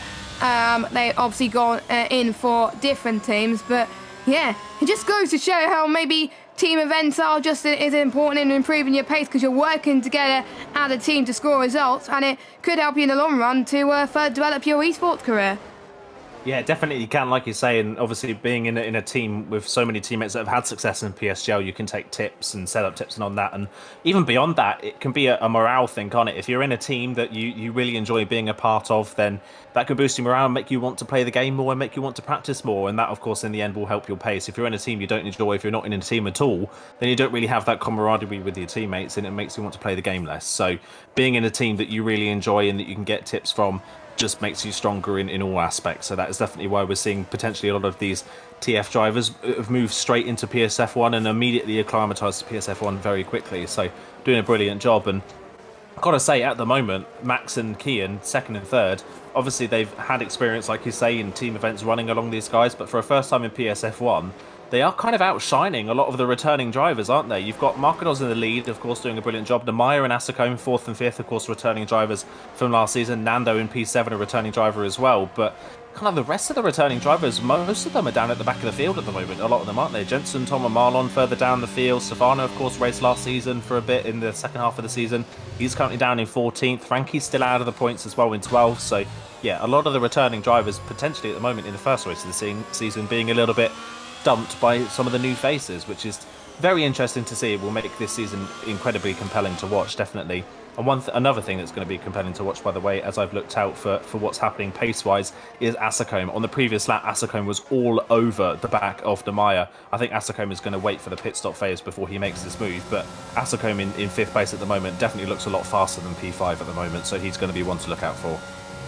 they obviously gone in for different teams. But yeah, it just goes to show how maybe team events are just as important in improving your pace, because you're working together as a team to score results, and it could help you in the long run to further develop your esports career. Yeah, definitely you can, like you say, and obviously being in a team with so many teammates that have had success in PSGL, you can take tips and set up tips and on that, and even beyond that, it can be a morale thing, can't it? If you're in a team that you really enjoy being a part of, then that can boost your morale and make you want to play the game more and make you want to practice more, and that, of course, in the end will help your pace. If you're in a team you don't enjoy, if you're not in a team at all, then you don't really have that camaraderie with your teammates, and it makes you want to play the game less. So being in a team that you really enjoy and that you can get tips from just makes you stronger in all aspects. So that is definitely why we're seeing potentially a lot of these TF drivers have moved straight into PSF1 and immediately acclimatized to PSF1 very quickly. So doing a brilliant job. And I've got to say, at the moment, Max and Kian, second and third, obviously they've had experience, like you say, in team events running along these guys, but for a first time in PSF1, they are kind of outshining a lot of the returning drivers, aren't they? You've got Markados in the lead, of course, doing a brilliant job. Namaya and Asakome, fourth and fifth, of course, returning drivers from last season. Nando in P7, a returning driver as well. But kind of the rest of the returning drivers, most of them are down at the back of the field at the moment. A lot of them, aren't they? Jensen, Tom and Marlon further down the field. Stefano, of course, raced last season for a bit in the second half of the season. He's currently down in 14th. Frankie's still out of the points as well in 12th. So, yeah, a lot of the returning drivers potentially at the moment in the first race of the season being a little bit dumped by some of the new faces, which is very interesting to see. It will make this season incredibly compelling to watch, definitely. And another thing that's going to be compelling to watch, by the way, as I've looked out for what's happening pace-wise, is Asakome. On the previous lap, Asakome was all over the back of Namaya. I think Asakome is going to wait for the pit stop phase before he makes this move, but Asakome in fifth place at the moment definitely looks a lot faster than P5 at the moment, so he's going to be one to look out for.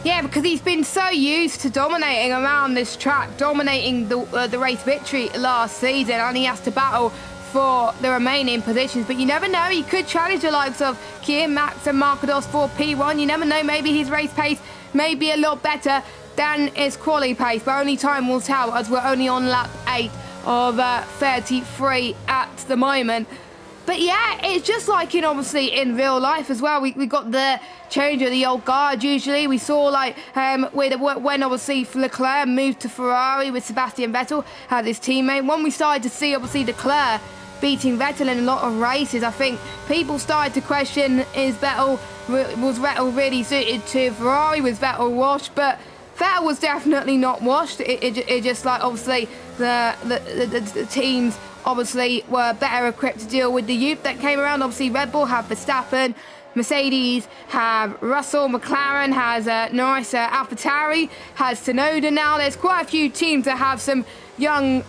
Yeah, because he's been so used to dominating around this track, dominating the race victory last season, and he has to battle for the remaining positions. But you never know, he could challenge the likes of Kian, Max and Markados for P1. You never know, maybe his race pace may be a lot better than his quali pace, but only time will tell, as we're only on lap 8 of 33 at the moment. But yeah, it's just like in real life as well. We got the change of the old guard usually. We saw like when obviously Leclerc moved to Ferrari with Sebastian Vettel as his teammate. When we started to see obviously Leclerc beating Vettel in a lot of races, I think people started to question, was Vettel really suited to Ferrari? Was Vettel washed? But Vettel was definitely not washed. It just like obviously the teams obviously were better equipped to deal with the youth that came around. Obviously Red Bull have Verstappen, Mercedes have Russell, McLaren has Norris, AlphaTauri has Tsunoda now. There's quite a few teams that have some young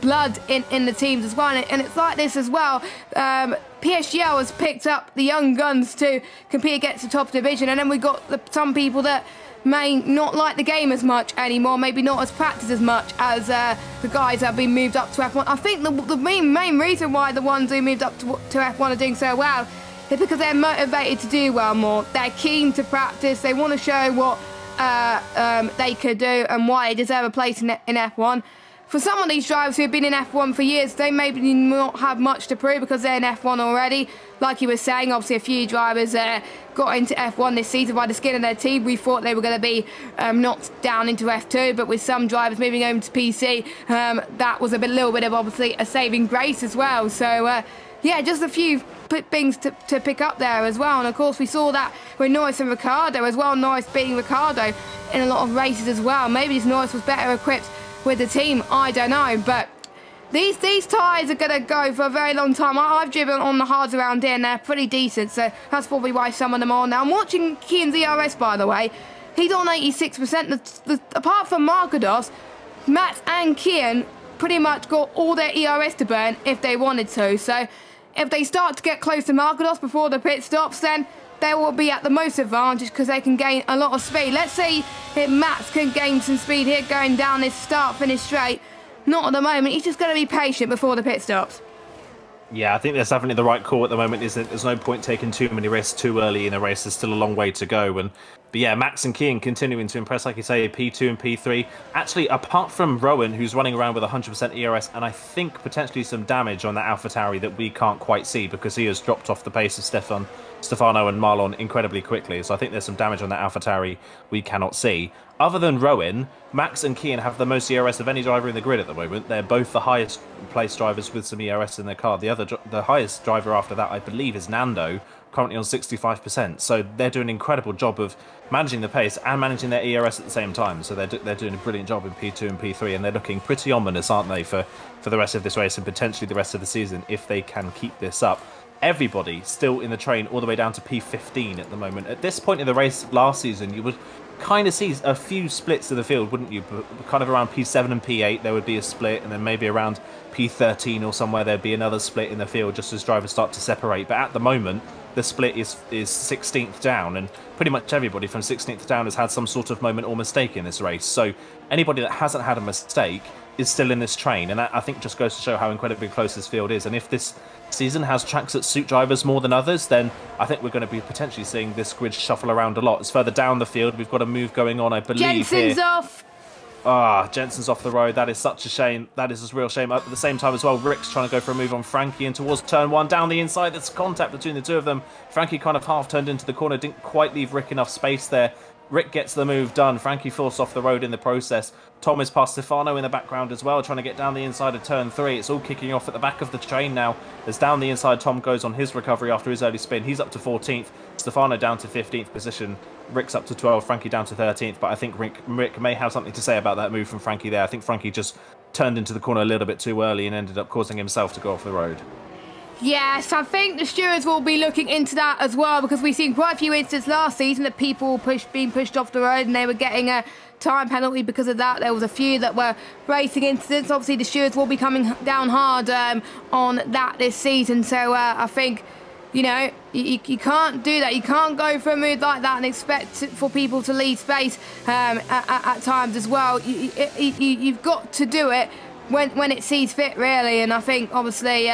blood in the teams as well, and it's like this as well. PSGL has picked up the young guns to compete against the top division, and then we got some people that may not like the game as much anymore, maybe not as practiced as much as the guys that have been moved up to F1. I think the main reason why the ones who moved up to F1 are doing so well is because they're motivated to do well more. They're keen to practice, they want to show what they could do and why they deserve a place in F1. For some of these drivers who have been in F1 for years, they maybe not have much to prove because they're in F1 already. Like you were saying, obviously a few drivers got into F1 this season by the skin of their teeth. We thought they were going to be knocked down into F2, but with some drivers moving over to PC, that was little bit of obviously a saving grace as well. So yeah, just a few things to pick up there as well. And of course we saw that with Norris and Ricciardo as well. Norris beating Ricciardo in a lot of races as well. Maybe Norris was better equipped with the team, I don't know, but these tyres are going to go for a very long time. I've driven on the hards around here and they're pretty decent, so that's probably why some of them are now. I'm watching Kian's ERS, by the way. He's on 86%. Apart from Markados, Matt and Kian pretty much got all their ERS to burn if they wanted to. So if they start to get close to Markados before the pit stops, then they will be at the most advantage because they can gain a lot of speed. Let's see if Max can gain some speed here going down this start-finish straight. Not at the moment. He's just going to be patient before the pit stops. Yeah, I think that's definitely the right call at the moment, isn't it? There's no point taking too many risks too early in a race. There's still a long way to go. But yeah, Max and Kian continuing to impress, like you say, P2 and P3. Actually, apart from Rowan, who's running around with 100% ERS, and I think potentially some damage on that AlphaTauri that we can't quite see because he has dropped off the pace of Stefano and Marlon incredibly quickly. So I think there's some damage on that AlphaTauri we cannot see. Other than Rowan, Max and Kian have the most ERS of any driver in the grid at the moment. They're both the highest placed drivers with some ERS in their car. The highest driver after that, I believe, is Nando, currently on 65%. So they're doing an incredible job of managing the pace and managing their ERS at the same time. So they're doing a brilliant job in P2 and P3, and they're looking pretty ominous, aren't they, for the rest of this race and potentially the rest of the season if they can keep this up. Everybody still in the train all the way down to P15 at the moment. At this point in the race last season, you would kind of see a few splits of the field, wouldn't you? Kind of around P7 and P8 there would be a split, and then maybe around P13 or somewhere there'd be another split in the field just as drivers start to separate. But at the moment, the split is 16th down, and pretty much everybody from 16th down has had some sort of moment or mistake in this race. So anybody that hasn't had a mistake is still in this train, and that, I think, just goes to show how incredibly close this field is. And if this season has tracks that suit drivers more than others, then I think we're going to be potentially seeing this grid shuffle around a lot. It's further down the field. We've got a move going on, I believe. Jensen's off. Jensen's off the road. That is such a shame. That is a real shame. At the same time as well, Rick's trying to go for a move on Frankie and towards turn one. Down the inside, there's contact between the two of them. Frankie kind of half turned into the corner, didn't quite leave Rick enough space there. Rick gets the move done. Frankie forced off the road in the process. Tom is past Stefano in the background as well, trying to get down the inside of turn 3. It's all kicking off at the back of the train now. As down the inside, Tom goes on his recovery after his early spin. He's up to 14th. Stefano down to 15th position. Rick's up to 12th. Frankie down to 13th. But I think Rick may have something to say about that move from Frankie there. I think Frankie just turned into the corner a little bit too early and ended up causing himself to go off the road. Yes, I think the stewards will be looking into that as well, because we've seen quite a few instances last season that people being pushed off the road and they were getting a time penalty because of that. There was a few that were racing incidents. Obviously, the stewards will be coming down hard on that this season. So I think, you know, you can't do that. You can't go for a move like that and expect for people to leave space at times as well. You've got to do it when it sees fit, really. And I think, obviously,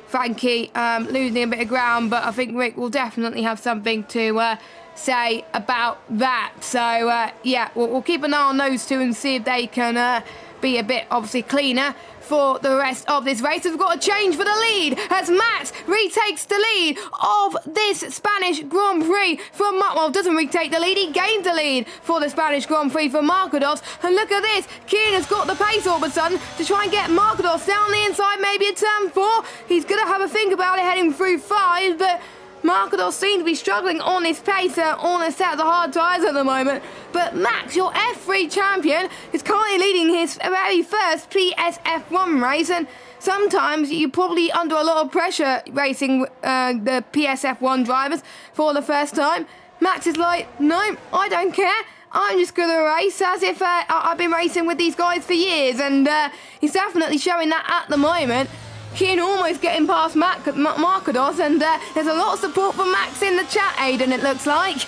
Frankie losing a bit of ground, but I think Rick will definitely have something to say about that. So, yeah, we'll keep an eye on those two and see if they can be a bit, obviously, cleaner for the rest of this race. We've got a change for the lead as Max retakes the lead of this Spanish Grand Prix from well, doesn't retake the lead, he gains the lead for the Spanish Grand Prix for Marcados. And look at this, Kian has got the pace all of a sudden to try and get Marcados down the inside, maybe at turn 4. He's going to have a think about it heading through 5, but Marcados seems to be struggling on his pace, on a set of the hard tyres at the moment. But Max, your F3 champion, is currently leading his very first PSF1 race, and sometimes you're probably under a lot of pressure racing the PSF1 drivers for the first time. Max is like, no, I don't care. I'm just going to race as if I've been racing with these guys for years, and he's definitely showing that at the moment. Kian almost getting past Marcados, and there's a lot of support for Max in the chat, Aidan, it looks like.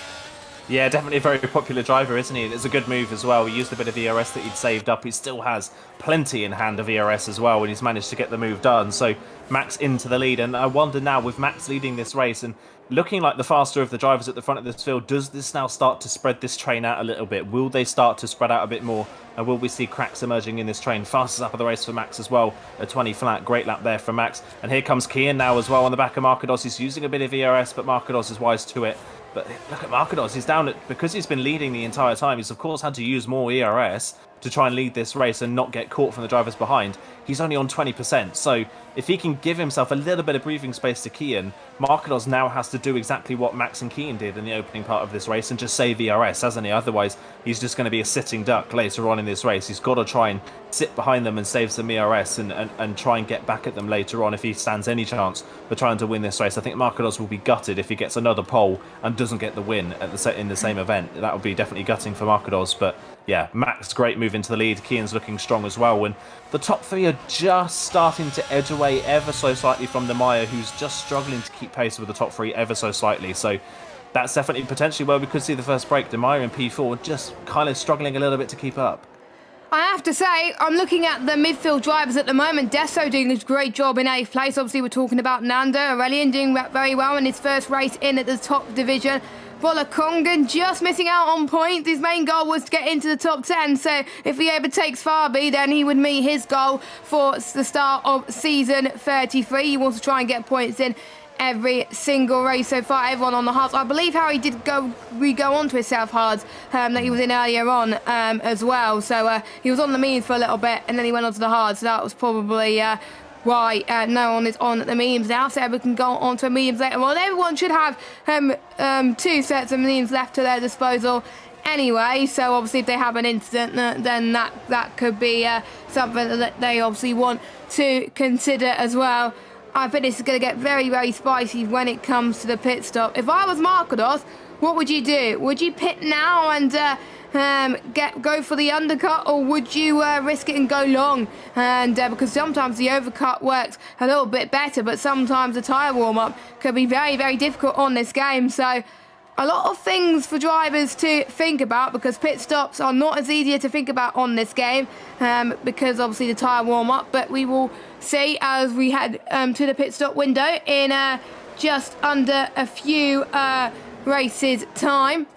Yeah, definitely a very popular driver, isn't he? It's a good move as well. He used a bit of ERS that he'd saved up. He still has plenty in hand of ERS as well, and he's managed to get the move done. So Max into the lead, and I wonder now, with Max leading this race and looking like the faster of the drivers at the front of this field, does this now start to spread this train out a little bit? Will they start to spread out a bit more? And will we see cracks emerging in this train? Fastest lap of the race for Max as well, a 20 flat. Great lap there for Max. And here comes Kian now as well on the back of Marcados. He's using a bit of ERS, but Marcados is wise to it. But look at Marcados. He's down at, because he's been leading the entire time, he's of course had to use more ERS to try and lead this race and not get caught from the drivers behind. He's only on 20%. So if he can give himself a little bit of breathing space to Kian, Marcados now has to do exactly what Max and Kian did in the opening part of this race and just save ERS, hasn't he? Otherwise, he's just going to be a sitting duck later on in this race. He's got to try and sit behind them and save some ERS and try and get back at them later on if he stands any chance for trying to win this race. I think Marcados will be gutted if he gets another pole and doesn't get the win in the same event. That would be definitely gutting for Marcados, but yeah, Max, great move into the lead. Kian's looking strong as well. And the top three are just starting to edge away ever so slightly from the Maya, who's just struggling to keep pace with the top three ever so slightly. So that's definitely potentially where we could see the first break. Demire in P4 just kind of struggling a little bit to keep up. I have to say, I'm looking at the midfield drivers at the moment. Deso doing a great job in 8th place. Obviously, we're talking about Nando Aurelian doing very well in his first race in at the top division. Volakongan just missing out on points. His main goal was to get into the top 10, so if he overtakes Fabi, then he would meet his goal for the start of season 33. He wants to try and get points in every single race so far. Everyone on the hards. I believe Harry did go on to his South hards that he was in earlier on as well. So he was on the means for a little bit, and then he went on to the hards. So that was probably why no one is on the mediums now. So we can go on to mediums later on. Everyone should have 2 sets of mediums left to their disposal anyway. So obviously, if they have an incident, then that could be something that they obviously want to consider as well. I think this is going to get very, very spicy when it comes to the pit stop. If I was Markados, what would you do? Would you pit now and go for the undercut, or would you risk it and go long? And because sometimes the overcut works a little bit better, but sometimes the tyre warm-up could be very, very difficult on this game. So a lot of things for drivers to think about, because pit stops are not as easier to think about on this game because obviously the tyre warm-up. But we will see as we head to the pit stop window in just under a few races time.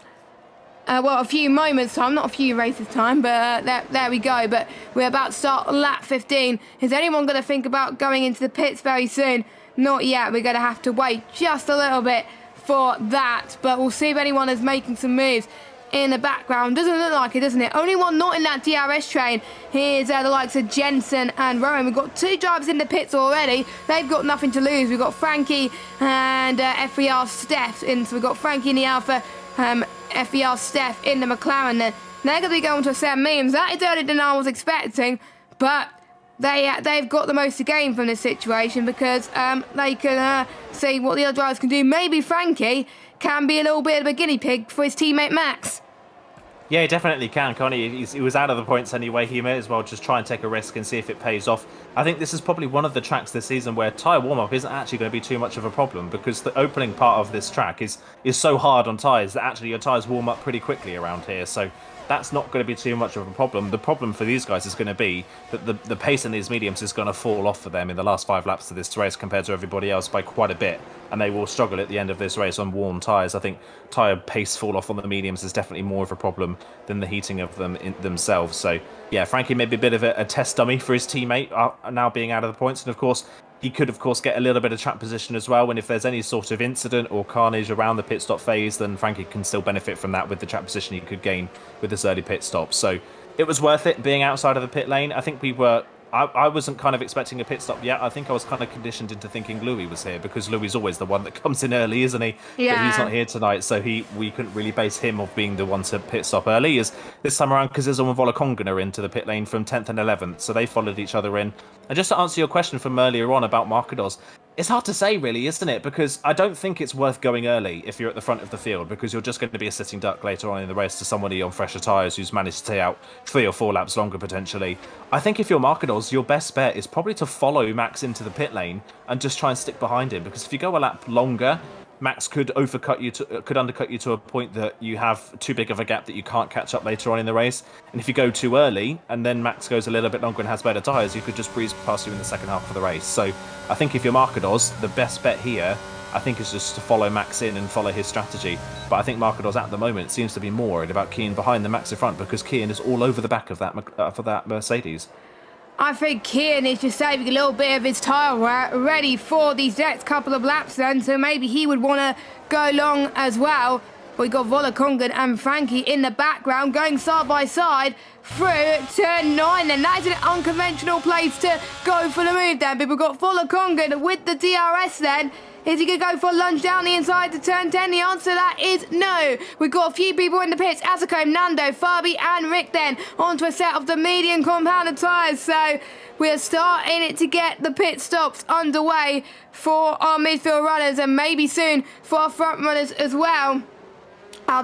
A few moments time, not a few races time, but there we go. But we're about to start lap 15. Is anyone going to think about going into the pits very soon? Not yet. We're going to have to wait just a little bit for that, but we'll see if anyone is making some moves in the background. Doesn't look like it, doesn't it? Only one not in that DRS train. Here's the likes of Jensen and Rowan. We've got 2 drivers in the pits already. They've got nothing to lose. We've got Frankie and FER Steph in. So we've got Frankie in the Alpha, FER Steph in the McLaren. Then they're going to be going to 7 mediums. That is earlier than I was expecting, but they've got the most to gain from this situation, because they can see what the other drivers can do. Maybe Frankie can be a little bit of a guinea pig for his teammate Max. Yeah, he definitely can, can't he? He was out of the points anyway. He may as well just try and take a risk and see if it pays off. I think this is probably one of the tracks this season where tyre warm-up isn't actually going to be too much of a problem, because the opening part of this track is so hard on tyres that actually your tyres warm up pretty quickly around here. So that's not going to be too much of a problem. The problem for these guys is going to be that the pace in these mediums is going to fall off for them in the last 5 laps of this race compared to everybody else by quite a bit, and they will struggle at the end of this race on warm tyres. I think tyre pace fall off on the mediums is definitely more of a problem than the heating of them themselves. So yeah, Frankie may be a bit of a test dummy for his teammate now being out of the points, and of course he could, of course, get a little bit of track position as well. And if there's any sort of incident or carnage around the pit stop phase, then Frankie can still benefit from that with the track position he could gain with this early pit stop. So it was worth it being outside of the pit lane. I think I wasn't kind of expecting a pit stop yet. I think I was kind of conditioned into thinking Louis was here, because Louis is always the one that comes in early, isn't he? Yeah. But he's not here tonight, so we couldn't really base him off being the one to pit stop early. As this time around, Kazizal and Volakongan are into the pit lane from 10th and 11th, so they followed each other in. And just to answer your question from earlier on about Markados, it's hard to say, really, isn't it? Because I don't think it's worth going early if you're at the front of the field, because you're just going to be a sitting duck later on in the race to somebody on fresher tyres who's managed to stay out 3 or 4 laps longer, potentially. I think if you're Markados, your best bet is probably to follow Max into the pit lane and just try and stick behind him, because if you go a lap longer, Max could undercut you to a point that you have too big of a gap that you can't catch up later on in the race. And if you go too early and then Max goes a little bit longer and has better tyres, you could just breeze past you in the second half of the race. So I think if you're Markados, the best bet here, I think, is just to follow Max in and follow his strategy. But I think Markados at the moment seems to be more worried about Keane behind the Max in front, because Keane is all over the back of that for that Mercedes. I think Kian is just saving a little bit of his tyre ready for these next couple of laps then, so maybe he would want to go long as well. We got Volakongan and Frankie in the background going side by side through turn 9 then. That is an unconventional place to go for the move then, but we've got Volakongan with the DRS then. Is he going to go for a lunge down the inside to turn 10? The answer to that is no. We've got a few people in the pits. Asako, Nando, Fabi and Rick then onto a set of the medium compounded tyres. So we're starting it to get the pit stops underway for our midfield runners, and maybe soon for our front runners as well.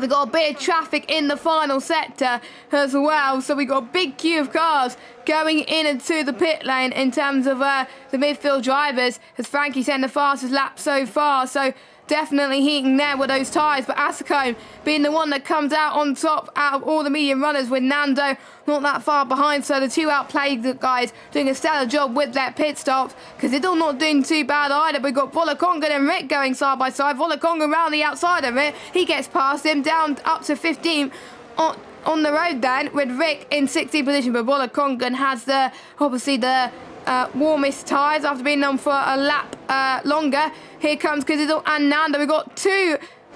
We've got a bit of traffic in the final sector as well, so we've got a big queue of cars going in into the pit lane in terms of the midfield drivers, as Frankie sent the fastest lap so far. So definitely heating there with those tyres, but Asicone being the one that comes out on top out of all the medium runners, with Nando not that far behind, so the two outplayed the guys, doing a stellar job with their pit stops, because they're not doing too bad either. We've got Volakonga and Rick going side by side. Volakonga around the outside of it, he gets past him, down up to 15 on the road then, with Rick in 16th position, but Volakonga has obviously the warmest tyres after being on for a lap longer. Here comes Kizidal and Nando. We've got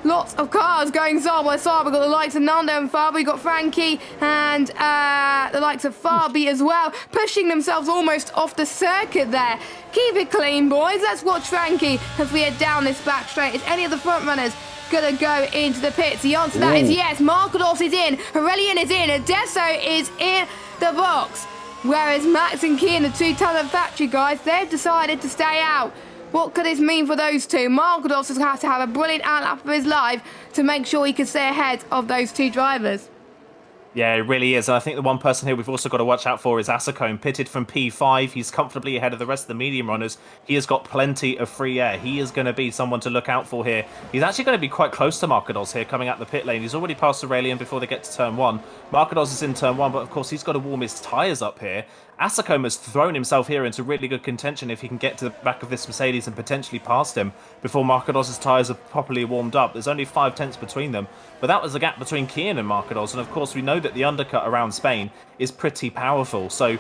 lots of cars going side by side. We've got the likes of Nando and Fabi. We've got Frankie and the likes of Fabi as well, pushing themselves almost off the circuit there. Keep it clean, boys. Let's watch Frankie as we head down this back straight. Is any of the front runners gonna go into the pits? The answer to that is yes. Markados is in, Aurelian is in, Adesso is in the box. Whereas Max and Kian, the two talent factory guys, they've decided to stay out. What could this mean for those two? Markados has had to have a brilliant outlap of his life to make sure he can stay ahead of those two drivers. Yeah, it really is. And I think the one person here we've also got to watch out for is Asicone, pitted from P5. He's comfortably ahead of the rest of the medium runners. He has got plenty of free air. He is going to be someone to look out for here. He's actually going to be quite close to Markados here coming out the pit lane. He's already passed Aurelian before they get to turn 1. Markados is in turn 1, but of course he's got to warm his tyres up here. Asicone has thrown himself here into really good contention if he can get to the back of this Mercedes and potentially past him before Markados' tyres are properly warmed up. There's only 5 tenths between them, but that was the gap between Kian and Markados, and of course we know that the undercut around Spain is pretty powerful. So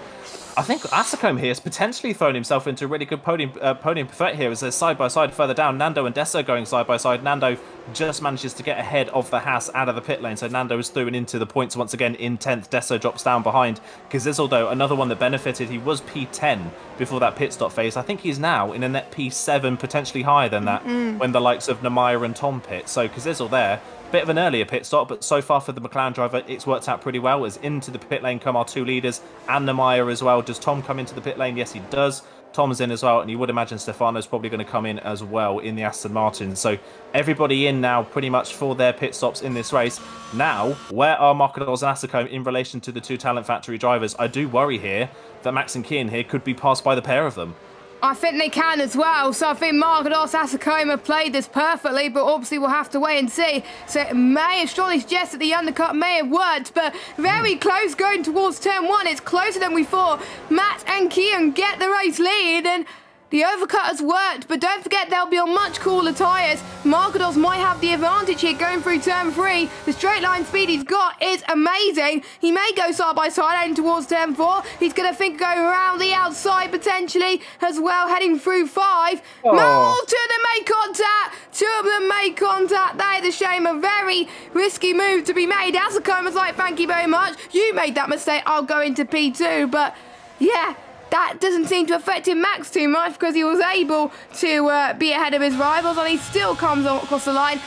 I think Asicone here has potentially thrown himself into a really good podium threat here as they're side by side further down. Nando and Dessa going side by side. Nando just manages to get ahead of the Haas out of the pit lane, so Nando is through and into the points once again in 10th. Dessa drops down behind. Kazizl, though, another one that benefited. He was P10 before that pit stop phase. I think he's now in a net P7, potentially higher than that, when the likes of Namaya and Tom pit. So Kazizl there, bit of an earlier pit stop, but so far for the McLaren driver, it's worked out pretty well. As into the pit lane come our two leaders and Namaya as well. Does Tom come into the pit lane? Yes, he does. Tom's in as well, and you would imagine Stefano's probably going to come in as well in the Aston Martin. So everybody in now pretty much for their pit stops in this race. Now, where are Markados and Asicone in relation to the two Talent Factory drivers? I do worry here that Max and Kian here could be passed by the pair of them. I think they can as well, so I think Markados Asicone have played this perfectly, but obviously we'll have to wait and see. So it may have strongly suggested the undercut may have worked, but very close going towards turn 1. It's closer than we thought. Matt and Kian get the race lead, and the overcut has worked, but don't forget they'll be on much cooler tyres. Markados might have the advantage here going through turn 3. The straight line speed he's got is amazing. He may go side by side heading towards turn 4. He's going to think going around the outside potentially as well, heading through 5. Oh. No, two of them made contact. Two of them made contact. That is a shame. A very risky move to be made. Asicone was like, thank you very much. You made that mistake. I'll go into P2. But yeah, that doesn't seem to affect him Max too much, because he was able to be ahead of his rivals, and he still comes across the line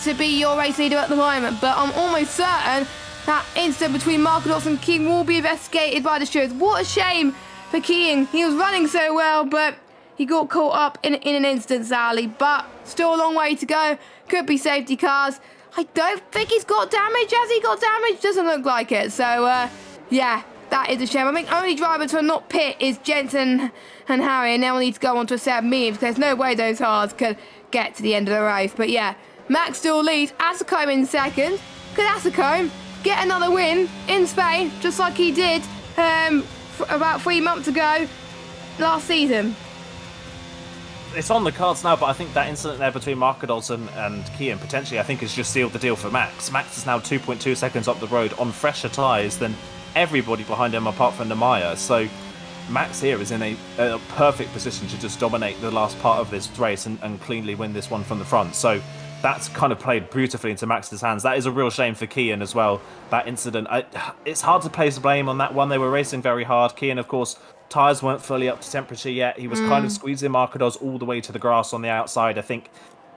to be your race leader at the moment. But I'm almost certain that incident between Markados and Kian will be investigated by the stewards. What a shame for Kian. He was running so well, but he got caught up in an instant, sadly. But still a long way to go. Could be safety cars. I don't think he's got damage. Has he got damage? Doesn't look like it. So, yeah. That is a shame. I think only driver to not pit is Jensen and Harry, and they'll need to go on to a set of mediums, because there's no way those cars could get to the end of the race. But yeah, Max still leads. Asicone in second. Could Asicone get another win in Spain, just like he did about 3 months ago last season? It's on the cards now, but I think that incident there between Markados and Kian potentially, I think, has just sealed the deal for Max. Max is now 2.2 seconds up the road on fresher tyres than everybody behind him apart from Namaya. So Max here is in a perfect position to just dominate the last part of this race and cleanly win this one from the front. So that's kind of played beautifully into Max's hands. That is a real shame for Kian as well, that incident. It's hard to place blame on that one. They were racing very hard. Kian, of course, tyres weren't fully up to temperature yet. He was kind of squeezing Markados all the way to the grass on the outside. I think,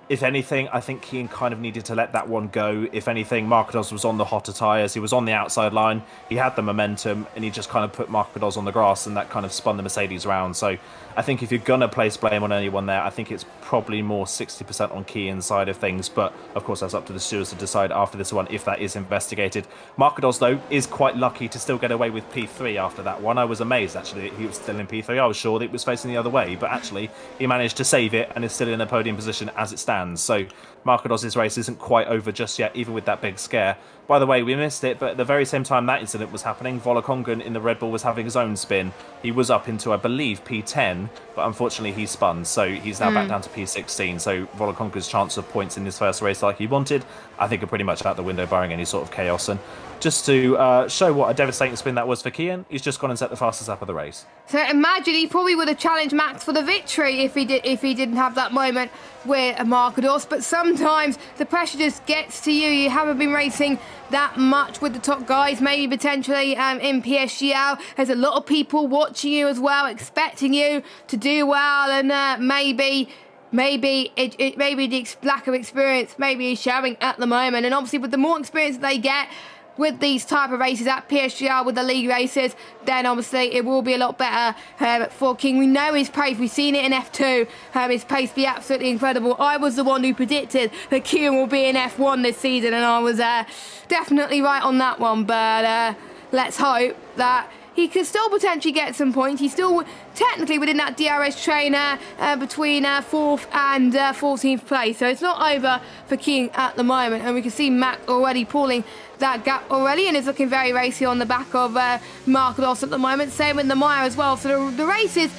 if anything, I think Kian kind of needed to let that one go. If anything, Markados was on the hotter tyres. He was on the outside line. He had the momentum, and he just kind of put Markados on the grass, and that kind of spun the Mercedes around. So I think if you're going to place blame on anyone there, I think it's probably more 60% on Kian's side of things. But, of course, that's up to the stewards to decide after this one if that is investigated. Markados, though, is quite lucky to still get away with P3 after that one. I was amazed, actually, that he was still in P3. I was sure that it was facing the other way, but actually he managed to save it and is still in a podium position as it stands. stands. So Marcados's race isn't quite over just yet, even with that big scare. By the way, we missed it, but at the very same time that incident was happening, Volokongan in the Red Bull was having his own spin. He was up into, I believe, P10, but unfortunately he spun, so he's now back down to P16. So Volokongan's chance of points in his first race like he wanted, I think, are pretty much out the window, barring any sort of chaos. And just to show what a devastating spin that was for Kian, he's just gone and set the fastest lap of the race. So imagine he probably would have challenged Max for the victory if he didn't have that moment with Marcados. But sometimes the pressure just gets to you. You haven't been racing that much with the top guys, maybe potentially in PSGL. There's a lot of people watching you as well, expecting you to do well, and maybe the lack of experience maybe is showing at the moment. And obviously with the more experience they get with these type of races at PSGL, with the league races, then obviously it will be a lot better for King. We know his pace, we've seen it in F2, his pace be absolutely incredible. I was the one who predicted that King will be in F1 this season, and I was definitely right on that one, but let's hope that he could still potentially get some points. He's still technically within that DRS trainer between 4th and 14th place. So it's not over for King at the moment. And we can see Mac already pulling that gap already, and is looking very racy on the back of Marcados at the moment. Same with the Maya as well. So the race is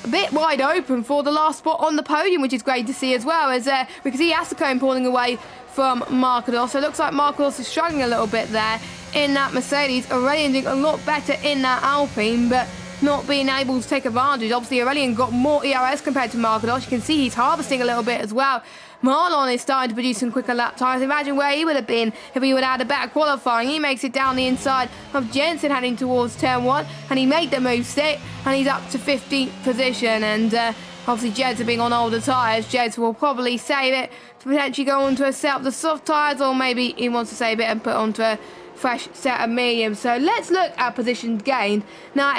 a bit wide open for the last spot on the podium, which is great to see as well, as we can see Asicone pulling away from Marcados. So it looks like Marcados is struggling a little bit there in that Mercedes. Aurelian doing a lot better in that Alpine, but not being able to take advantage. Obviously Aurelian got more ERS compared to Marcados. You can see he's harvesting a little bit as well. Marlon is starting to produce some quicker lap times. Imagine where he would have been if he would have had a better qualifying. He makes it down the inside of Jensen heading towards turn 1, and he made the move stick, and he's up to 15th position. And obviously Jensen being on older tyres, Jensen will probably save it to potentially go onto a set of the soft tyres, or maybe he wants to save it and put onto a fresh set of medium. So let's look at positions gained. Now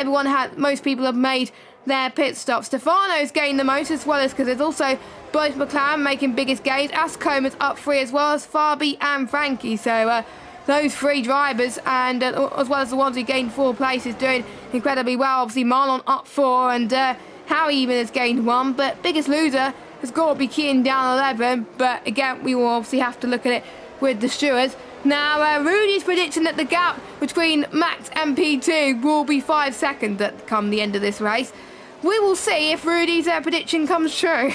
most people have made their pit stop. Stefano's gained the most, as well as because there's also both McLaren making biggest gains. Ascombe is up 3, as well as Fabi and Frankie. So those 3 drivers, and as well as the ones who gained 4 places, doing incredibly well. Obviously Marlon up 4, and Harry even has gained 1, but biggest loser has got to be Kian down 11. But again, we will obviously have to look at it with the stewards. Now, Rudy's predicting that the gap between Max and P2 will be 5 seconds at come the end of this race. We will see if Rudy's prediction comes true.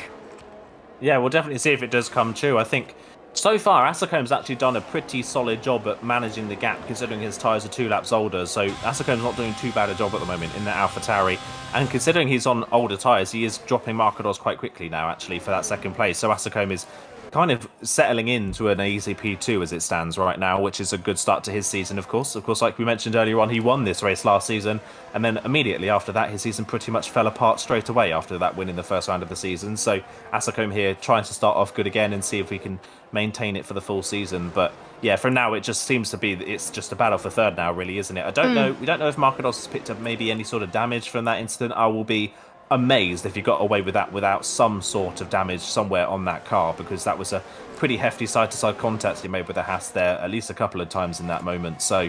Yeah, we'll definitely see if it does come true. I think so far Asicombe's actually done a pretty solid job at managing the gap, considering his tyres are 2 laps older. So Asicombe's not doing too bad a job at the moment in the AlphaTauri. And considering he's on older tyres, he is dropping Marcados quite quickly now, actually, for that second place. So Asicombe is kind of settling into an easy P2 as it stands right now, which is a good start to his season, of course. Of course, like we mentioned earlier on, he won this race last season, and then immediately after that, his season pretty much fell apart straight away after that win in the first round of the season. So Asicombe here trying to start off good again and see if we can maintain it for the full season. But yeah, from now, it just seems to be, it's just a battle for third now, really, isn't it? I don't know. We don't know if Marcados has picked up maybe any sort of damage from that incident. I will be amazed if he got away with that without some sort of damage somewhere on that car, because that was a pretty hefty side-to-side contact he made with the Haas there at least a couple of times in that moment. So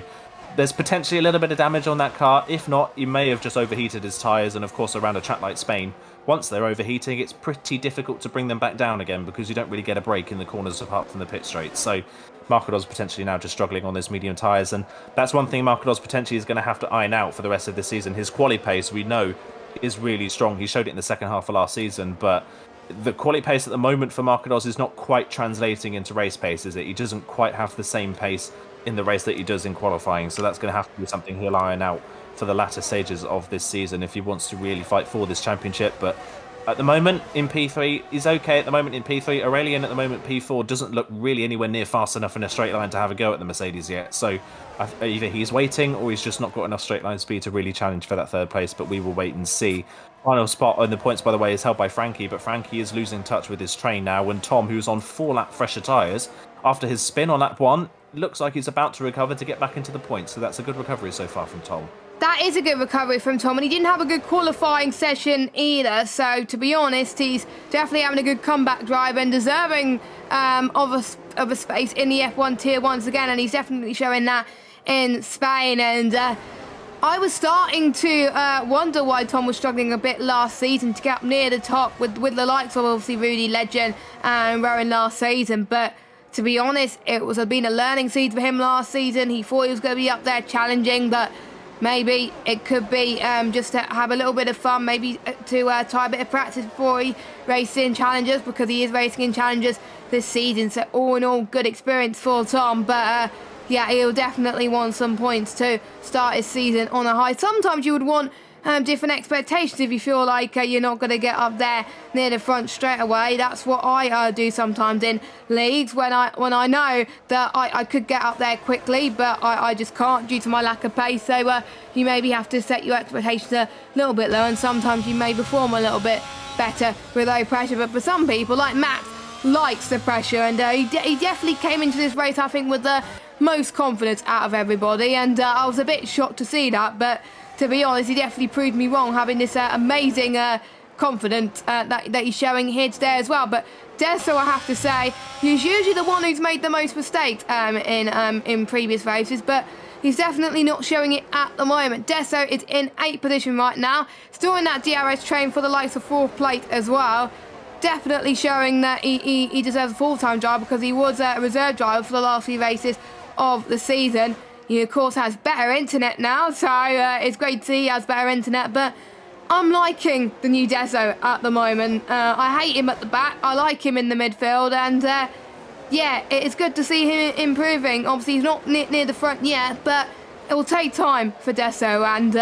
there's potentially a little bit of damage on that car. If not, he may have just overheated his tyres, and of course around a track like Spain, once they're overheating, it's pretty difficult to bring them back down again, because you don't really get a break in the corners apart from the pit straight. So Marcados potentially now just struggling on those medium tyres, and that's one thing Marcados potentially is going to have to iron out for the rest of the season. His quali pace, we know, is really strong. He showed it in the second half of last season, but the quality pace at the moment for Marcados is not quite translating into race pace, is it? He doesn't quite have the same pace in the race that he does in qualifying, so that's going to have to be something he'll iron out for the latter stages of this season if he wants to really fight for this championship. But at the moment in P3, he's okay at the moment in P3. Aurelian at the moment P4 doesn't look really anywhere near fast enough in a straight line to have a go at the Mercedes yet. So either he's waiting or he's just not got enough straight line speed to really challenge for that third place, but we will wait and see. Final spot on the points, by the way, is held by Frankie, but Frankie is losing touch with his train now, when Tom, who's on 4-lap fresher tyres, after his spin on lap 1, looks like he's about to recover to get back into the points. So that's a good recovery so far from Tom. That is a good recovery from Tom, and he didn't have a good qualifying session either. So, to be honest, he's definitely having a good comeback drive and deserving of a space in the F1 Tier 1s again, and he's definitely showing that in Spain. And I was starting to wonder why Tom was struggling a bit last season to get up near the top with the likes of obviously Rudy Legend and Rowan last season. But to be honest, it was been a learning season for him last season. He thought he was going to be up there challenging, but maybe it could be just to have a little bit of fun, maybe to try a bit of practice before he races in challenges, because he is racing in challenges this season. So all in all, good experience for Tom. But yeah, he'll definitely want some points to start his season on a high. Sometimes you would want different expectations if you feel like you're not going to get up there near the front straight away. That's what I do sometimes in leagues when I know that I could get up there quickly, but I just can't due to my lack of pace. So you maybe have to set your expectations a little bit low, and sometimes you may perform a little bit better with low pressure. But for some people, like Max, likes the pressure, and he definitely came into this race, I think, with the most confidence out of everybody, and I was a bit shocked to see that. But to be honest, he definitely proved me wrong, having this amazing confidence that he's showing here today as well. But Deso, I have to say, he's usually the one who's made the most mistakes in previous races, but he's definitely not showing it at the moment. Deso is in 8th position right now, still in that DRS train for the likes of 4th plate as well. Definitely showing that he deserves a full-time driver, because he was a reserve driver for the last few races of the season. He of course has better internet now, so it's great to see he has better internet. But I'm liking the new Deso at the moment. I hate him at the back, I like him in the midfield, and yeah, it's good to see him improving. Obviously he's not near the front yet, but it will take time for Deso, and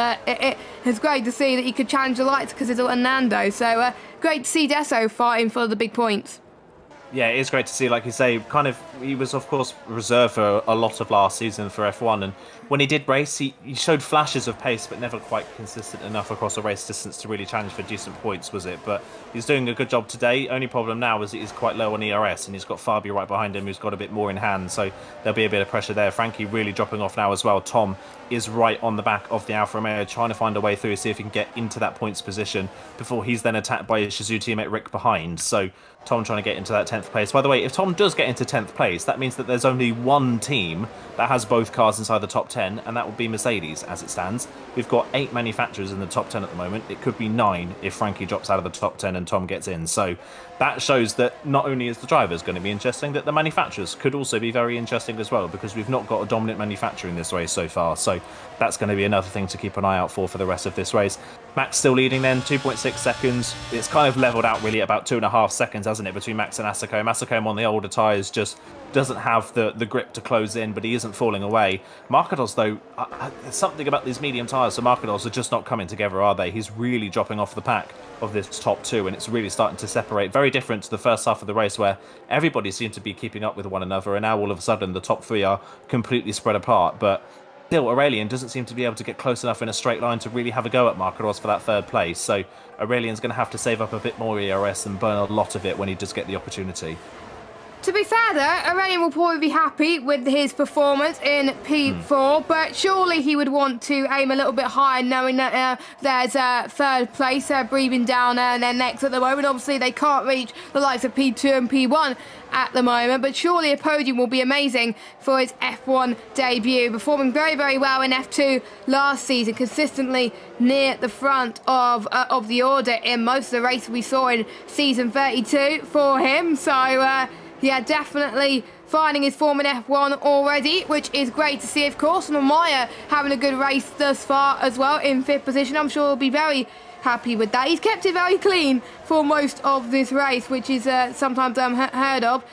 it's great to see that he could challenge the lights because it's Nando. So great to see Deso fighting for the big points. Yeah, it is great to see, like you say, he was, of course, reserved for a lot of last season for F1, and when he did race, he showed flashes of pace, but never quite consistent enough across a race distance to really challenge for decent points, was it? But he's doing a good job today. Only problem now is that he's quite low on ERS, and he's got Fabio right behind him, who's got a bit more in hand, so there'll be a bit of pressure there. Frankie really dropping off now as well. Tom is right on the back of the Alfa Romeo, trying to find a way through, see if he can get into that points position before he's then attacked by his Shizou teammate Rick behind. So Tom trying to get into that 10th place. By the way, if Tom does get into 10th place, that means that there's only one team that has both cars inside the top 10, and that would be Mercedes as it stands. We've got 8 manufacturers in the top 10 at the moment. It could be 9 if Frankie drops out of the top 10 and Tom gets in. So that shows that not only is the drivers going to be interesting, that the manufacturers could also be very interesting as well, because we've not got a dominant manufacturer in this race so far. So that's going to be another thing to keep an eye out for the rest of this race. Max still leading then, 2.6 seconds. It's kind of levelled out really at about 2.5 seconds, hasn't it, between Max and Asako. Asako on the older tyres just doesn't have the grip to close in, but he isn't falling away. Markados, though, there's something about these medium tyres, so Markados are just not coming together, are they? He's really dropping off the pack of this top 2, and it's really starting to separate. Very different to the first half of the race, where everybody seemed to be keeping up with one another, and now all of a sudden the top 3 are completely spread apart. But still, Aurelian doesn't seem to be able to get close enough in a straight line to really have a go at Markados for that 3rd place. So Aurelian's going to have to save up a bit more ERS and burn a lot of it when he does get the opportunity. To be fair though, Aurelian will probably be happy with his performance in P4, but surely he would want to aim a little bit higher, knowing that there's a 3rd place breathing down their necks at the moment. Obviously they can't reach the likes of P2 and P1 at the moment, but surely a podium will be amazing for his F1 debut, performing very, very well in F2 last season, consistently near the front of the order in most of the races we saw in season 32 for him. So yeah, definitely finding his form in F1 already, which is great to see, of course. And Maya having a good race thus far as well in 5th position. I'm sure he'll be very happy with that. He's kept it very clean for most of this race, which is sometimes unheard of.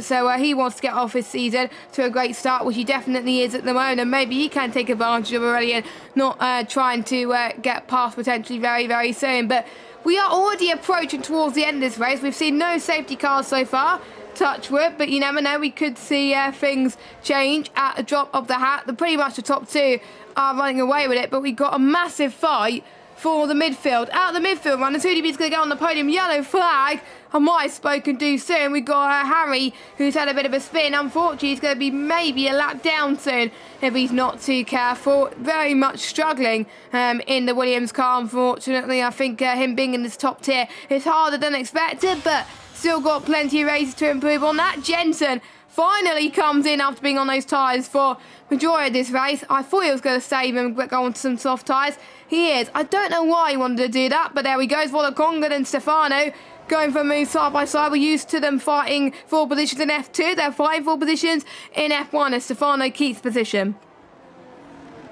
So he wants to get off his season to a great start, which he definitely is at the moment. And maybe he can take advantage of already and not trying to get past potentially very, very soon. But we are already approaching towards the end of this race. We've seen no safety cars so far. Touch wood, but you never know, we could see things change at a drop of the hat. Pretty much the top 2 are running away with it, but we've got a massive fight for the midfield. Out of the midfield run, as Hoodiebee's going to go on the podium, yellow flag. I might have spoken too soon. We've got Harry, who's had a bit of a spin. Unfortunately, he's going to be maybe a lap down soon if he's not too careful. Very much struggling in the Williams car, unfortunately. I think him being in this top tier is harder than expected, but still got plenty of races to improve on that. Jensen finally comes in after being on those tyres for majority of this race. I thought he was going to save him and go on to some soft tyres. He is. I don't know why he wanted to do that, but there he goes. Volakonga and Stefano going for a move side by side. We're used to them fighting for positions in F2. They're fighting for positions in F1 as Stefano keeps position.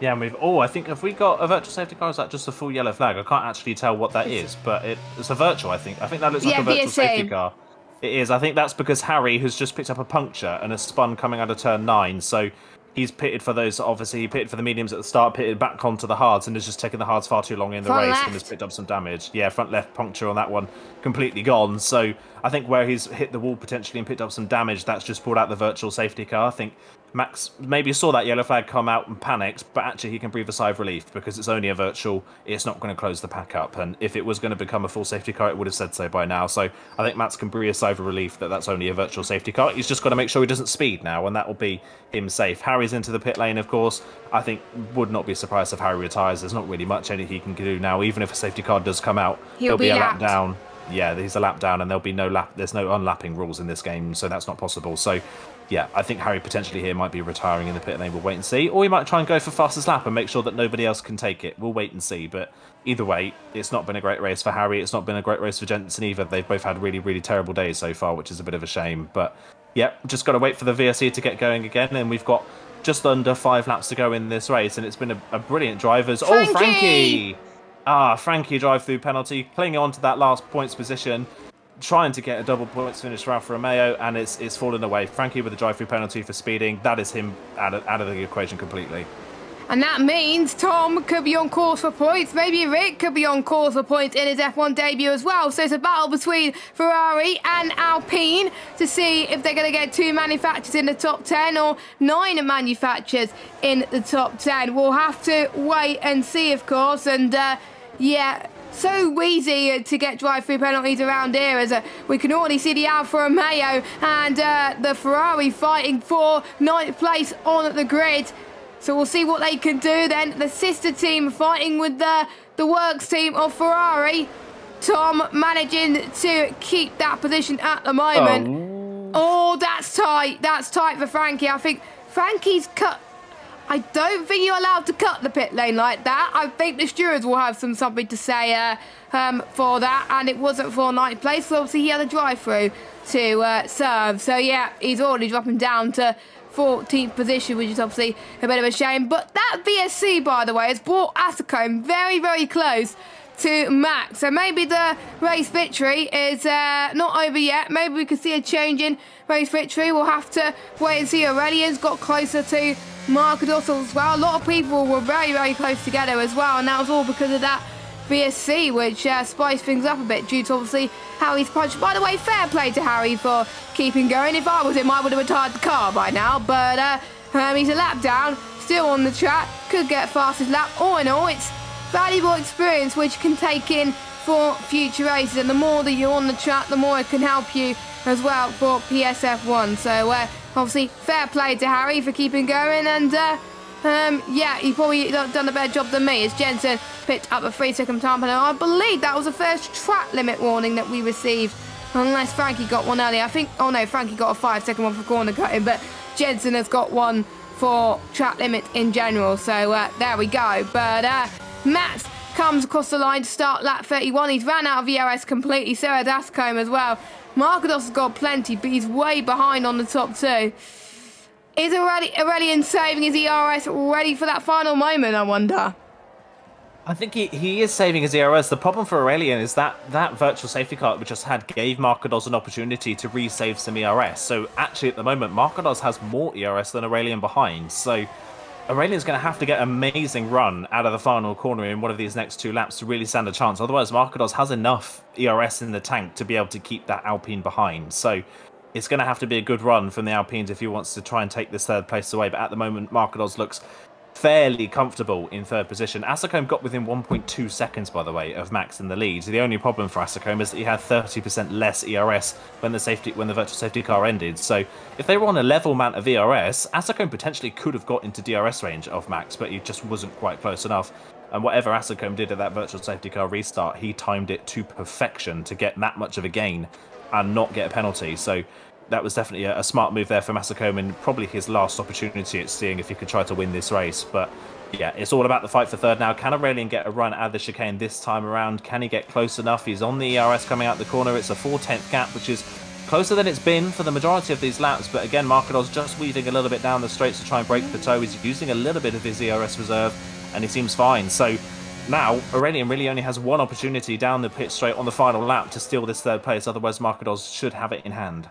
Yeah, and I think, have we got a virtual safety car? Or is that just a full yellow flag? I can't actually tell what that is, but it's a virtual, I think. I think that looks like a virtual safety car. It is. I think that's because Harry has just picked up a puncture and has spun coming out of turn 9. So he's pitted for those, obviously, he pitted for the mediums at the start, pitted back onto the hards, and has just taken the hards far too long in the race and has picked up some damage. Yeah, front left puncture on that one, completely gone. So I think where he's hit the wall potentially and picked up some damage, that's just pulled out the virtual safety car. I think Max maybe saw that yellow flag come out and panicked, but actually he can breathe a sigh of relief because it's only a virtual. It's not going to close the pack up, and if it was going to become a full safety car, it would have said so by now. So I think Max can breathe a sigh of relief that that's only a virtual safety car. He's just got to make sure he doesn't speed now, and that will be him safe. Harry's into the pit lane, of course. I think would not be surprised if Harry retires. There's not really much anything he can do now. Even if a safety car does come out, he'll be a lap down. Yeah, he's a lap down, and there'll be no lap. There's no unlapping rules in this game, so that's not possible. So, yeah, I think Harry potentially here might be retiring in the pit lane. We'll wait and see, or he might try and go for fastest lap and make sure that nobody else can take it. We'll wait and see. But either way, it's not been a great race for Harry. It's not been a great race for Jensen either. They've both had really, really terrible days so far, which is a bit of a shame. But yeah, just got to wait for the VSC to get going again, and we've got just under 5 laps to go in this race, and it's been a brilliant drivers. Frankie! Oh, Frankie! Frankie drive-through penalty, clinging on to that last points position, trying to get a double points finish for Alfa Romeo, and it's fallen away. Frankie with a drive-through penalty for speeding. That is him out of the equation completely. And that means Tom could be on course for points. Maybe Rick could be on course for points in his F1 debut as well. So it's a battle between Ferrari and Alpine to see if they're going to get 2 manufacturers in the top 10 or 9 manufacturers in the top 10. We'll have to wait and see, of course. And yeah, so easy to get drive-through penalties around here as we can already see the Alfa Romeo and the Ferrari fighting for 9th place on the grid. So we'll see what they can do then. The sister team fighting with the works team of Ferrari. Tom managing to keep that position at the moment. Oh, that's tight. That's tight for Frankie. I think Frankie's cut. I don't think you're allowed to cut the pit lane like that. I think the stewards will have something to say for that. And it wasn't for 9th place. So obviously he had a drive-through to serve. So yeah, he's already dropping down to 14th position, which is obviously a bit of a shame. But that VSC, by the way, has brought Asicombe very, very close to Max. So maybe the race victory is not over yet. Maybe we could see a change in race victory. We'll have to wait and see. Aurelian's got closer to Marcos as well. A lot of people were very, very close together as well, and that was all because of that VSC, which spiced things up a bit due to obviously Harry's punch. By the way, fair play to Harry for keeping going. If I was him, I would have retired the car by now, but he's a lap down, still on the track, could get fastest lap. All in all, it's valuable experience which you can take in for future races, and the more that you're on the track, the more it can help you as well for PSF1. So obviously fair play to Harry for keeping going, and yeah, he probably done a better job than me as Jensen picked up a 3-second time penalty. I believe that was the first track limit warning that we received, unless Frankie got one earlier. I think, oh no, Frankie got a 5-second one for corner cutting, but Jensen has got one for track limit in general. So there we go. But Max comes across the line to start lap 31. He's ran out of ERS completely, so has Ascombe as well. Marcos has got plenty, but he's way behind on the top 2. Is Aurelian saving his ERS ready for that final moment, I wonder? I think he is saving his ERS. The problem for Aurelian is that virtual safety car we just had gave Marcos an opportunity to resave some ERS. So actually at the moment, Marcos has more ERS than Aurelian behind. So Aurelian's going to have to get an amazing run out of the final corner in one of these next 2 laps to really stand a chance. Otherwise, Marcos has enough ERS in the tank to be able to keep that Alpine behind. So it's going to have to be a good run from the Alpines if he wants to try and take this 3rd place away. But at the moment, Marcos looks fairly comfortable in 3rd position. Asicombe got within 1.2 seconds, by the way, of Max in the lead. The only problem for Asicombe is that he had 30% less ERS when the virtual safety car ended. So if they were on a level amount of ERS, Asicombe potentially could have got into DRS range of Max, but he just wasn't quite close enough. And whatever Asicombe did at that virtual safety car restart, he timed it to perfection to get that much of a gain and not get a penalty. So that was definitely a smart move there for Masakome, and probably his last opportunity at seeing if he could try to win this race. But yeah, it's all about the fight for third now. Can Aurelian get a run out of the chicane this time around? Can he get close enough? He's on the ERS coming out the corner. It's a 4/10 gap, which is closer than it's been for the majority of these laps. But again, Marcados just weaving a little bit down the straights to try and break the toe. He's using a little bit of his ERS reserve, and he seems fine. So now Aurelian really only has one opportunity down the pit straight on the final lap to steal this third place. Otherwise, Marcados should have it in hand.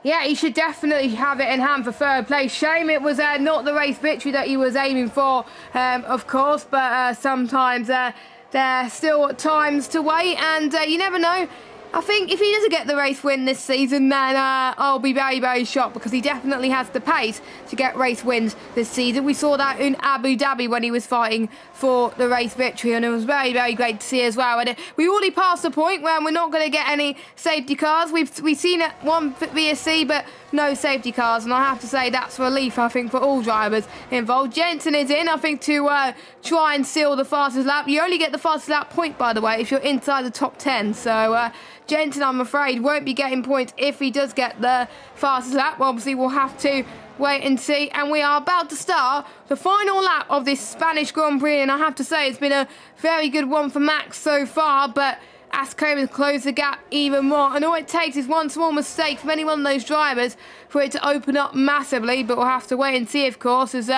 Yeah, he should definitely have it in hand for third place. Shame it was not the race victory that he was aiming for, of course, but sometimes there are still times to wait, and you never know. I think if he doesn't get the race win this season, then I'll be very, very shocked, because he definitely has the pace to get race wins this season. We saw that in Abu Dhabi when he was fighting for the race victory, and it was very, very great to see as well. And we already passed the point where we're not going to get any safety cars. We've seen it one for VSC, but no safety cars, and I have to say that's a relief, I think, for all drivers involved. Jensen is in, I think, to try and seal the fastest lap. You only get the fastest lap point, by the way, if you're inside the top 10. So Jensen, I'm afraid, won't be getting points if he does get the fastest lap. Obviously, we'll have to wait and see. And we are about to start the final lap of this Spanish Grand Prix, and I have to say it's been a very good one for Max so far, but Ascombe has closed the gap even more, and all it takes is one small mistake from any one of those drivers for it to open up massively. But we'll have to wait and see, of course, as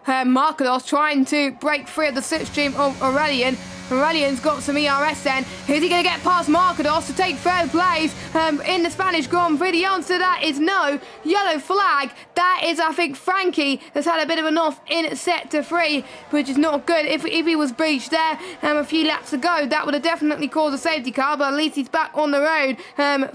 Marcados trying to break free of the slipstream of Aurelian. Aurelian's got some ERS then. Is he going to get past Marcados to take third place in the Spanish Grand Prix? The answer to that is no. Yellow flag. That is, I think, Frankie has had a bit of an off in sector 3, which is not good. If he was breached there a few laps ago, that would have definitely caused a safety car, but at least he's back on the road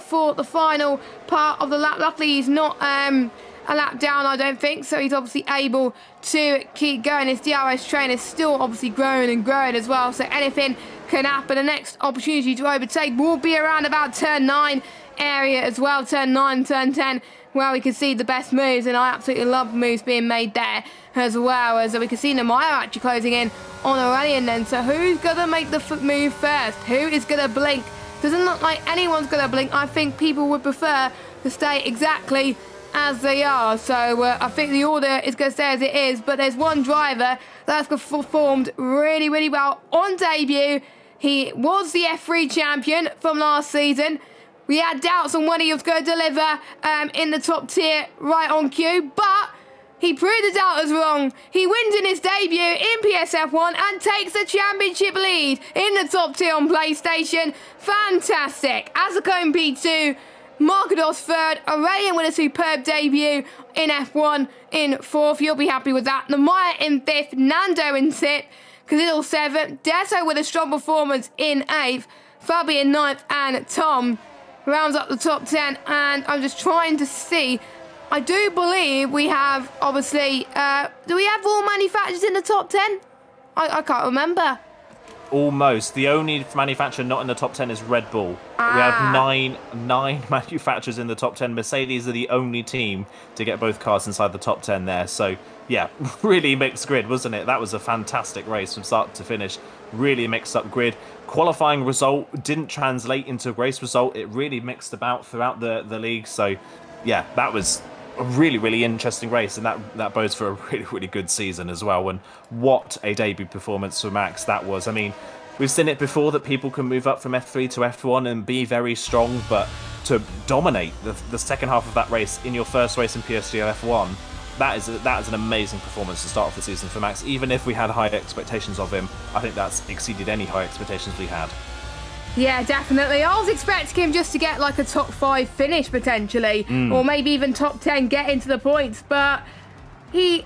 for the final part of the lap. Luckily, he's not a lap down, I don't think, so he's obviously able to keep going. His DRS train is still obviously growing and growing as well, so anything can happen. The next opportunity to overtake will be around about turn 9 area as well, turn 9, turn 10, where we can see the best moves, and I absolutely love moves being made there as well, as we can see Namaya actually closing in on Aurelian then. So who's going to make the move first? Who is going to blink? Doesn't look like anyone's going to blink. I think people would prefer to stay exactly as they are, so I think the order is going to stay as it is. But there's one driver that's performed really, really well on debut. He was the F3 champion from last season. We had doubts on when he was going to deliver in the top tier right on cue, but he proved his doubters wrong. He wins in his debut in PSF1 and takes the championship lead in the top tier on PlayStation. Fantastic. Asakone P2, Marcados third, Aurelian with a superb debut in F1 in fourth. You'll be happy with that. Namaya in fifth, Nando in sixth, Khalil seventh, Deso with a strong performance in eighth, Fabi in ninth, and Tom rounds up the top 10. And I'm just trying to see. I do believe we have, obviously, do we have all manufacturers in the top 10? I can't remember. Almost. The only manufacturer not in the top 10 is Red Bull. We have nine manufacturers in the top 10. Mercedes are the only team to get both cars inside the top 10 there. So, yeah, really mixed grid, wasn't it? That was a fantastic race from start to finish. Really mixed up grid. Qualifying result didn't translate into race result. It really mixed about throughout the league. So, yeah, that was a really, really interesting race, and that bodes for a really, really good season as well. And what a debut performance for Max that was. I mean, we've seen it before that people can move up from F3 to F1 and be very strong, but to dominate the second half of that race in your first race in PSGL F1, that is an amazing performance to start off the season for Max. Even if we had high expectations of him, I think that's exceeded any high expectations we had. Yeah, definitely. I was expecting him just to get like a top 5 finish potentially, or maybe even top 10, get into the points, but he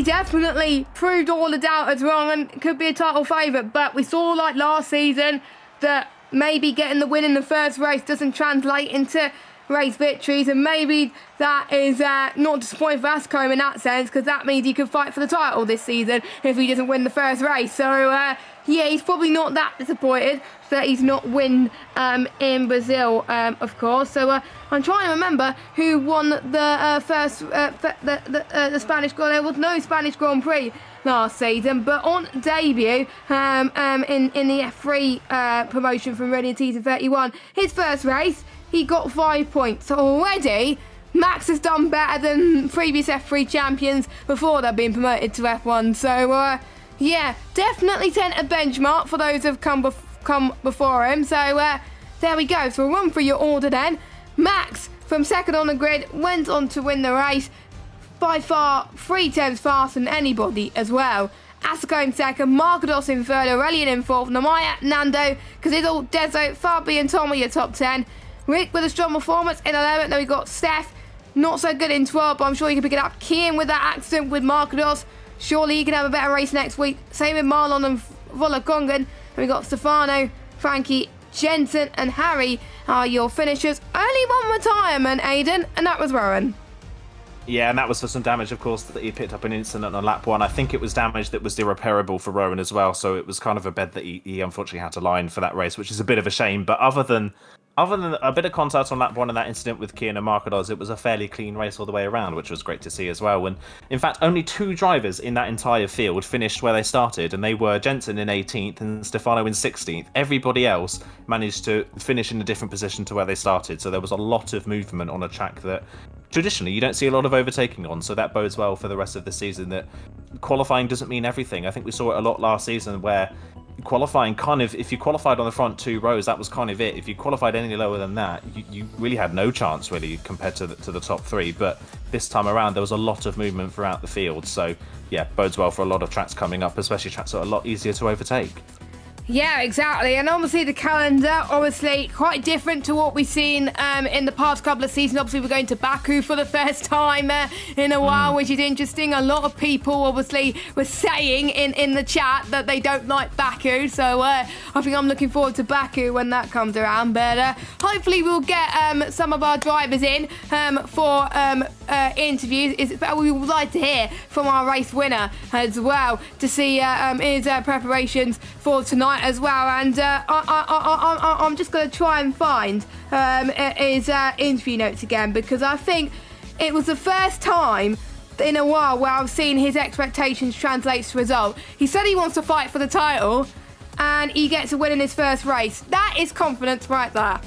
definitely proved all the doubters wrong and could be a title favourite. But we saw like last season that maybe getting the win in the first race doesn't translate into race victories, and maybe that is not disappointing for Ascombe in that sense, because that means he could fight for the title this season if he doesn't win the first race. So yeah, he's probably not that disappointed that he's not win in Brazil, of course. So I'm trying to remember who won the the Spanish Grand Prix. There was no Spanish Grand Prix last season, but on debut in the F3 promotion from Reading Season 31, his first race, he got 5 points. So already, Max has done better than previous F3 champions before they've been promoted to F1. So, yeah, definitely set a benchmark for those who've come before him. So, there we go. So we'll run through your order then. Max, from second on the grid, went on to win the race. By far, 3 times faster than anybody as well. Asuka in second, Markados in third, Aurelian in fourth, Namaya, Nando, Cazidal, Dezo, Fabi and Tom are your top 10. Rick with a strong performance in 11th. Then we got Steph, not so good in 12th, but I'm sure you can pick it up. Kian with that accident with Markados. Surely he can have a better race next week. Same with Marlon and Volakongan. And we got Stefano, Frankie, Jensen and Harry are your finishers. Only one retirement, Aiden, and that was Rowan. Yeah, and that was for some damage, of course, that he picked up an incident on lap 1. I think it was damage that was irreparable for Rowan as well, so it was kind of a bed that he unfortunately had to lie in for that race, which is a bit of a shame. But other than a bit of contact on lap 1 and that incident with Kian and Markados, it was a fairly clean race all the way around, which was great to see as well. And in fact, only 2 drivers in that entire field finished where they started, and they were Jensen in 18th and Stefano in 16th. Everybody else managed to finish in a different position to where they started, so there was a lot of movement on a track that traditionally you don't see a lot of overtaking on, so that bodes well for the rest of the season, that qualifying doesn't mean everything. I think we saw it a lot last season where qualifying kind of, if you qualified on the front 2 rows, that was kind of it. If you qualified any lower than that, you really had no chance really compared to the top 3. But this time around there was a lot of movement throughout the field, so yeah, bodes well for a lot of tracks coming up, especially tracks that are a lot easier to overtake. Yeah, exactly. And obviously the calendar, obviously quite different to what we've seen in the past couple of seasons. Obviously we're going to Baku for the first time in a while, which is interesting. A lot of people obviously were saying in the chat that they don't like Baku. So I think I'm looking forward to Baku when that comes around. But hopefully we'll get some of our drivers in for interviews. We would like to hear from our race winner as well to see his preparations for tonight as well, and I'm just going to try and find his interview notes again, because I think it was the first time in a while where I've seen his expectations translate to result. He said he wants to fight for the title, and he gets a win in his first race. That is confidence right there.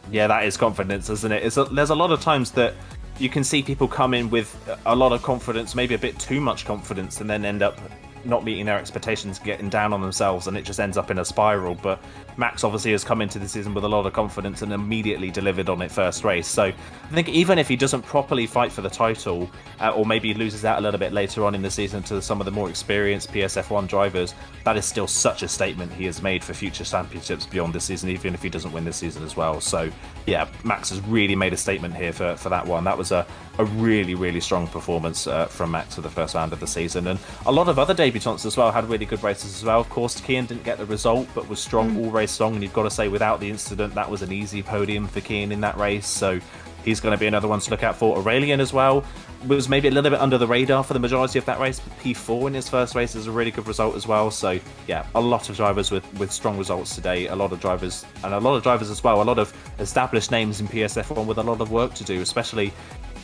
Yeah, that is confidence, isn't it? There's a lot of times that you can see people come in with a lot of confidence, maybe a bit too much confidence, and then end up not meeting their expectations, getting down on themselves, and it just ends up in a spiral. But Max obviously has come into the season with a lot of confidence and immediately delivered on it first race. So I think even if he doesn't properly fight for the title, or maybe loses out a little bit later on in the season to some of the more experienced PSF1 drivers, that is still such a statement he has made for future championships beyond this season, even if he doesn't win this season as well. So yeah, Max has really made a statement here for that one. That was a really, really strong performance from Max for the first round of the season. And a lot of other debutants as well had really good races as well. Of course, Kian didn't get the result, but was strong all race long, and you've got to say, without the incident, that was an easy podium for Kian in that race, so he's going to be another one to look out for. Aurelian as well was maybe a little bit under the radar for the majority of that race, but P4 in his first race is a really good result as well. So yeah, a lot of drivers with strong results today, a lot of drivers as well, a lot of established names in PSF1 with a lot of work to do, especially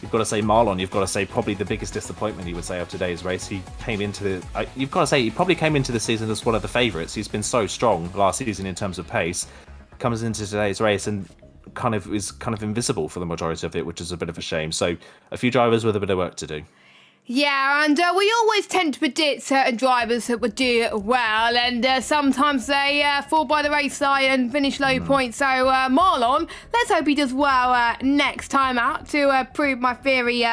you've got to say Marlon. You've got to say probably the biggest disappointment, you would say, of today's race. He came into you've got to say he probably came into the season as one of the favourites. He's been so strong last season in terms of pace. Comes into today's race and is invisible for the majority of it, which is a bit of a shame. So a few drivers with a bit of work to do. Yeah, and we always tend to predict certain drivers that would do well, and sometimes they fall by the wayside and finish low points. So Marlon, let's hope he does well next time out to prove my theory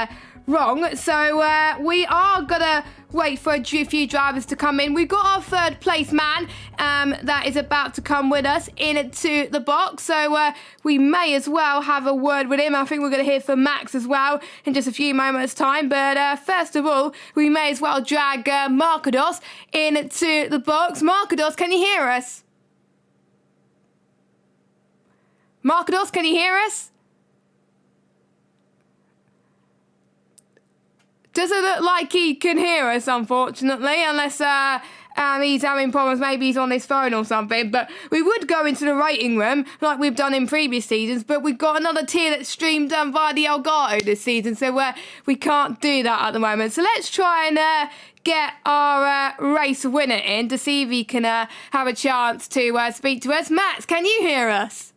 wrong. So we are gonna wait for a few drivers to come in. We've got our third place man that is about to come with us into the box, so we may as well have a word with him. I think we're going to hear from Max as well in just a few moments time, but first of all we may as well drag Markados into the box. Markados, can you hear us? Markados, can you hear us? Doesn't look like he can hear us, unfortunately, unless he's having problems. Maybe he's on his phone or something. But we would go into the rating room like we've done in previous seasons, but we've got another tier that's streamed via the Elgato this season, so we can't do that at the moment. So let's try and get our race winner in to see if he can have a chance to speak to us. Max, can you hear us?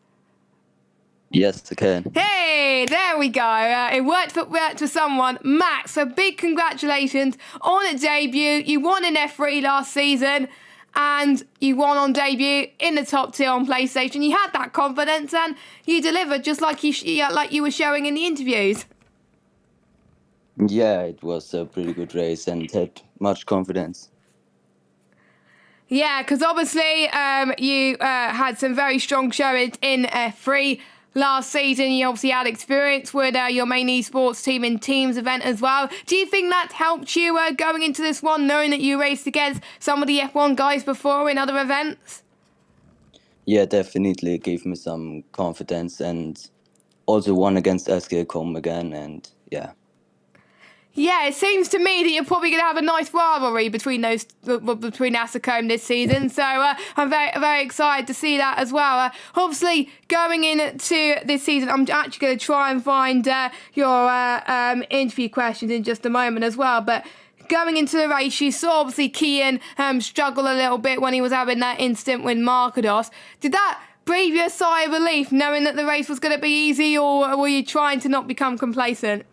Yes, I can. Hey, there we go. It worked for someone. Max, so big congratulations on a debut. You won in F3 last season, and you won on debut in the top tier on PlayStation. You had that confidence, and you delivered just like you were showing in the interviews. Yeah, it was a pretty good race and had much confidence. Yeah, because obviously you had some very strong showings in F3 last season. You obviously had experience with your main esports team in Teams event as well. Do you think that helped you going into this one, knowing that you raced against some of the F1 guys before in other events? Yeah, definitely gave me some confidence and also won against SGL again and yeah. Yeah, it seems to me that you're probably going to have a nice rivalry between Asacombe this season. So I'm very, very excited to see that as well. Obviously, going into this season, I'm actually going to try and find your interview questions in just a moment as well. But going into the race, you saw obviously Kian struggle a little bit when he was having that incident with Markados. Did that breathe you a sigh of relief, knowing that the race was going to be easy, or were you trying to not become complacent?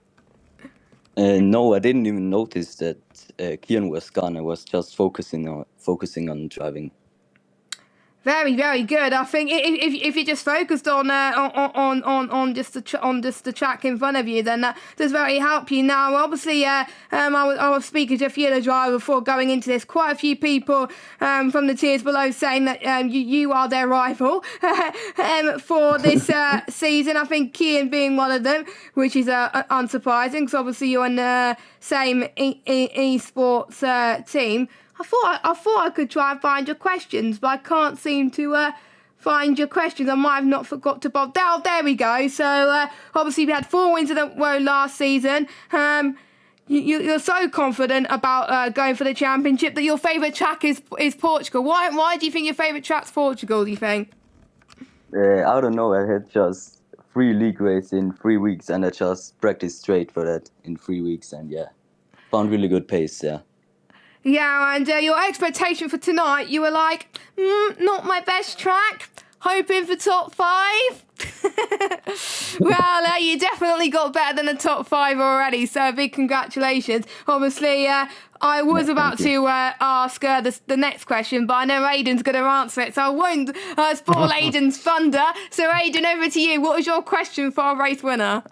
No, I didn't even notice that Kian was gone. I was just focusing on driving. Very, very good. I think if you just focused on just the track in front of you, then that does very help you. Now, obviously, I was speaking to a few of the drivers before going into this. Quite a few people from the tiers below saying that you are their rival for this season. I think Kian being one of them, which is unsurprising because obviously you're in the same esports team. I thought I could try and find your questions, but I can't seem to find your questions. I might have not forgot to bob. There we go. So obviously we had 4 wins in a row last season. You're so confident about going for the championship that your favourite track is Portugal. Why do you think your favourite track's Portugal, do you think? I don't know. I had just 3 league races in 3 weeks, and I just practiced straight for that in 3 weeks, and yeah, found really good pace. Yeah. Yeah, and your expectation for tonight, you were like, not my best track, hoping for top 5. Well, you definitely got better than the top 5 already, so big congratulations. Obviously, I was about to ask the next question, but I know Aiden's going to answer it, so I won't spoil Aiden's thunder. So Aiden, over to you. What was your question for our race winner?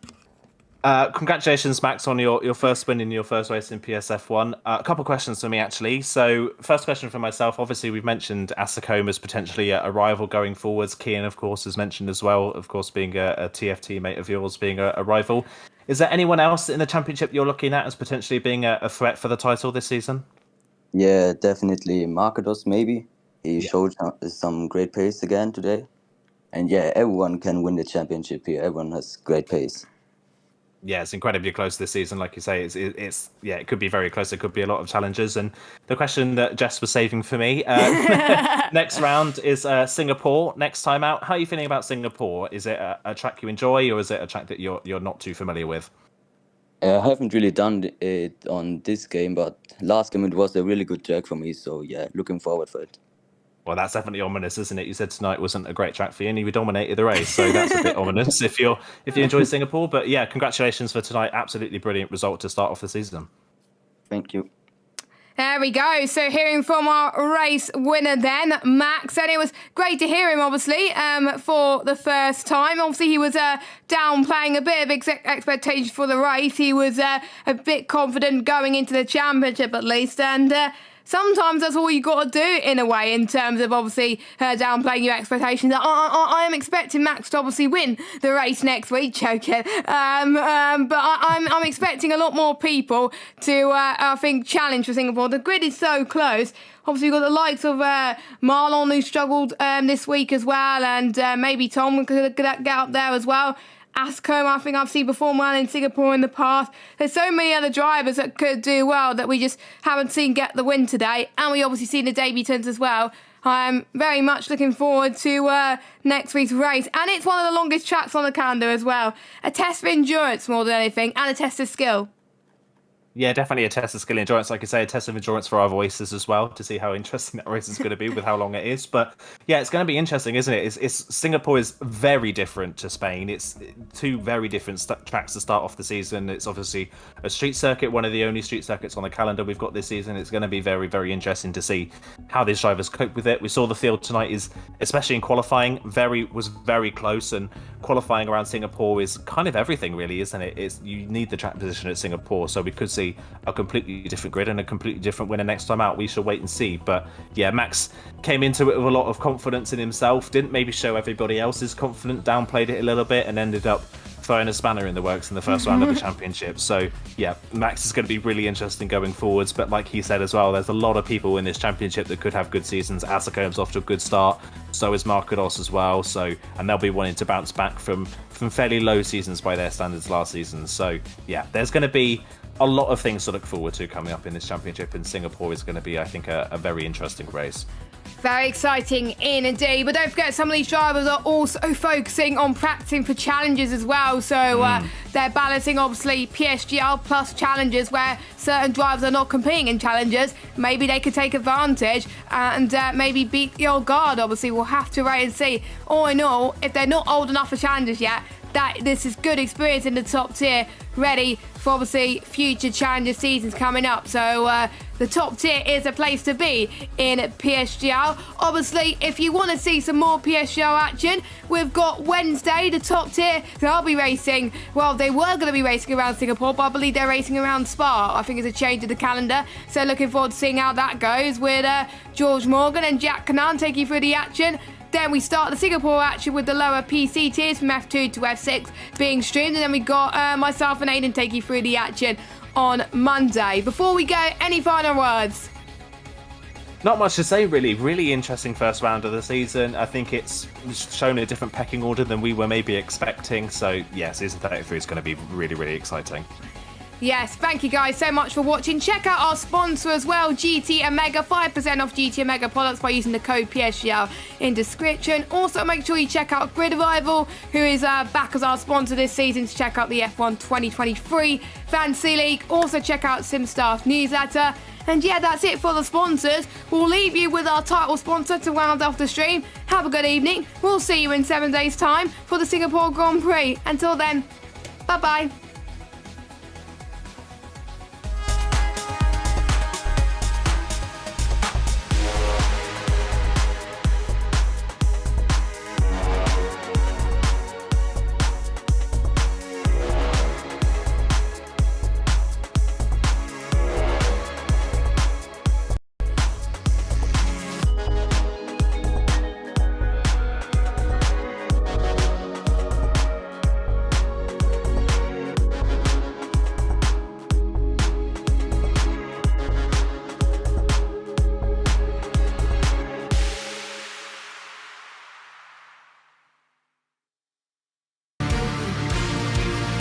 Congratulations, Max, on your first win in your first race in PSF1. A couple of questions for me, actually. So, first question for myself. Obviously, we've mentioned Asacombe as potentially a rival going forwards. Kian, of course, has mentioned as well, of course, being a TFT mate of yours, being a rival. Is there anyone else in the championship you're looking at as potentially being a threat for the title this season? Yeah, definitely Markados, maybe. He showed some great pace again today. And yeah, everyone can win the championship here. Everyone has great pace. Yeah, it's incredibly close this season. Like you say, it's it could be very close. There could be a lot of challenges. And the question that Jess was saving for me next round is Singapore. Next time out, how are you feeling about Singapore? Is it a track you enjoy, or is it a track that you're not too familiar with? I haven't really done it on this game, but last game it was a really good track for me. So yeah, looking forward for it. Well, that's definitely ominous, isn't it? You said tonight wasn't a great track for you, and you dominated the race, so that's a bit ominous if you enjoy Singapore. But yeah, congratulations for tonight. Absolutely brilliant result to start off the season. Thank you. There we go. So hearing from our race winner then, Max, and it was great to hear him, obviously, for the first time. Obviously, he was downplaying a bit of expectations for the race. He was a bit confident going into the championship, at least, and sometimes that's all you got to do in a way, in terms of obviously downplaying your expectations. I am expecting Max to obviously win the race next week, joking. But I'm expecting a lot more people to, I think, challenge for Singapore. The grid is so close. Obviously, you've got the likes of Marlon, who struggled this week as well, and maybe Tom could get up there as well. Ascombe, I think I've seen perform well in Singapore in the past. There's so many other drivers that could do well that we just haven't seen get the win today. And we obviously seen the debutants as well. I'm very much looking forward to next week's race. And it's one of the longest tracks on the calendar as well. A test of endurance more than anything, and a test of skill. Yeah, definitely a test of skill and endurance. Like I say, a test of endurance for our voices as well, to see how interesting that race is going to be with how long it is. But yeah, it's going to be interesting, isn't it? Singapore is very different to Spain. It's two very different tracks to start off the season. It's obviously a street circuit, one of the only street circuits on the calendar we've got this season. It's going to be very, very interesting to see how these drivers cope with it. We saw the field tonight is, especially in qualifying, was very close, and qualifying around Singapore is kind of everything, really, isn't it? You need the track position at Singapore, so we could see a completely different grid and a completely different winner next time out. We shall wait and see. But yeah, Max came into it with a lot of confidence in himself, didn't maybe show everybody else's confidence, downplayed it a little bit, and ended up throwing a spanner in the works in the first round of the championship. So yeah, Max is going to be really interesting going forwards. But like he said as well, there's a lot of people in this championship that could have good seasons. Asakome's off to a good start, so is Markados as well. So, and they'll be wanting to bounce back from fairly low seasons by their standards last season. So yeah, there's going to be a lot of things to look forward to coming up in this championship, and Singapore is going to be, I think, a very interesting race. Very exciting indeed. But don't forget, some of these drivers are also focusing on practicing for challenges as well. So they're balancing, obviously, PSGL plus challenges, where certain drivers are not competing in challenges. Maybe they could take advantage and maybe beat the old guard. Obviously, we'll have to wait and see. All in all, if they're not old enough for challenges yet, this is good experience in the top tier, ready for obviously future challenger seasons coming up. So the top tier is a place to be in PSGL. Obviously, if you want to see some more PSGL action, we've got Wednesday, the top tier. They'll be racing, well, they were going to be racing around Singapore, but I believe they're racing around Spa. I think it's a change of the calendar. So looking forward to seeing how that goes with George Morgan and Jack Canaan take you through the action. Then we start the Singapore action with the lower PC tiers from F2 to F6 being streamed. And then we got myself and Aiden take you through the action on Monday. Before we go, any final words? Not much to say, really. Really interesting first round of the season. I think it's shown a different pecking order than we were maybe expecting. So, yeah, season 33 is going to be really, really exciting. Yes, thank you guys so much for watching. Check out our sponsor as well, GT Omega. 5% off GT Omega products by using the code PSGL in description. Also, make sure you check out Grid Arrival, who is back as our sponsor this season, to check out the F1 2023 Fantasy League. Also, check out SimStaff newsletter. And yeah, that's it for the sponsors. We'll leave you with our title sponsor to round off the stream. Have a good evening. We'll see you in 7 days' time for the Singapore Grand Prix. Until then, bye-bye.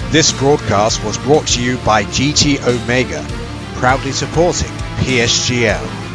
This broadcast was brought to you by GT Omega, proudly supporting PSGL.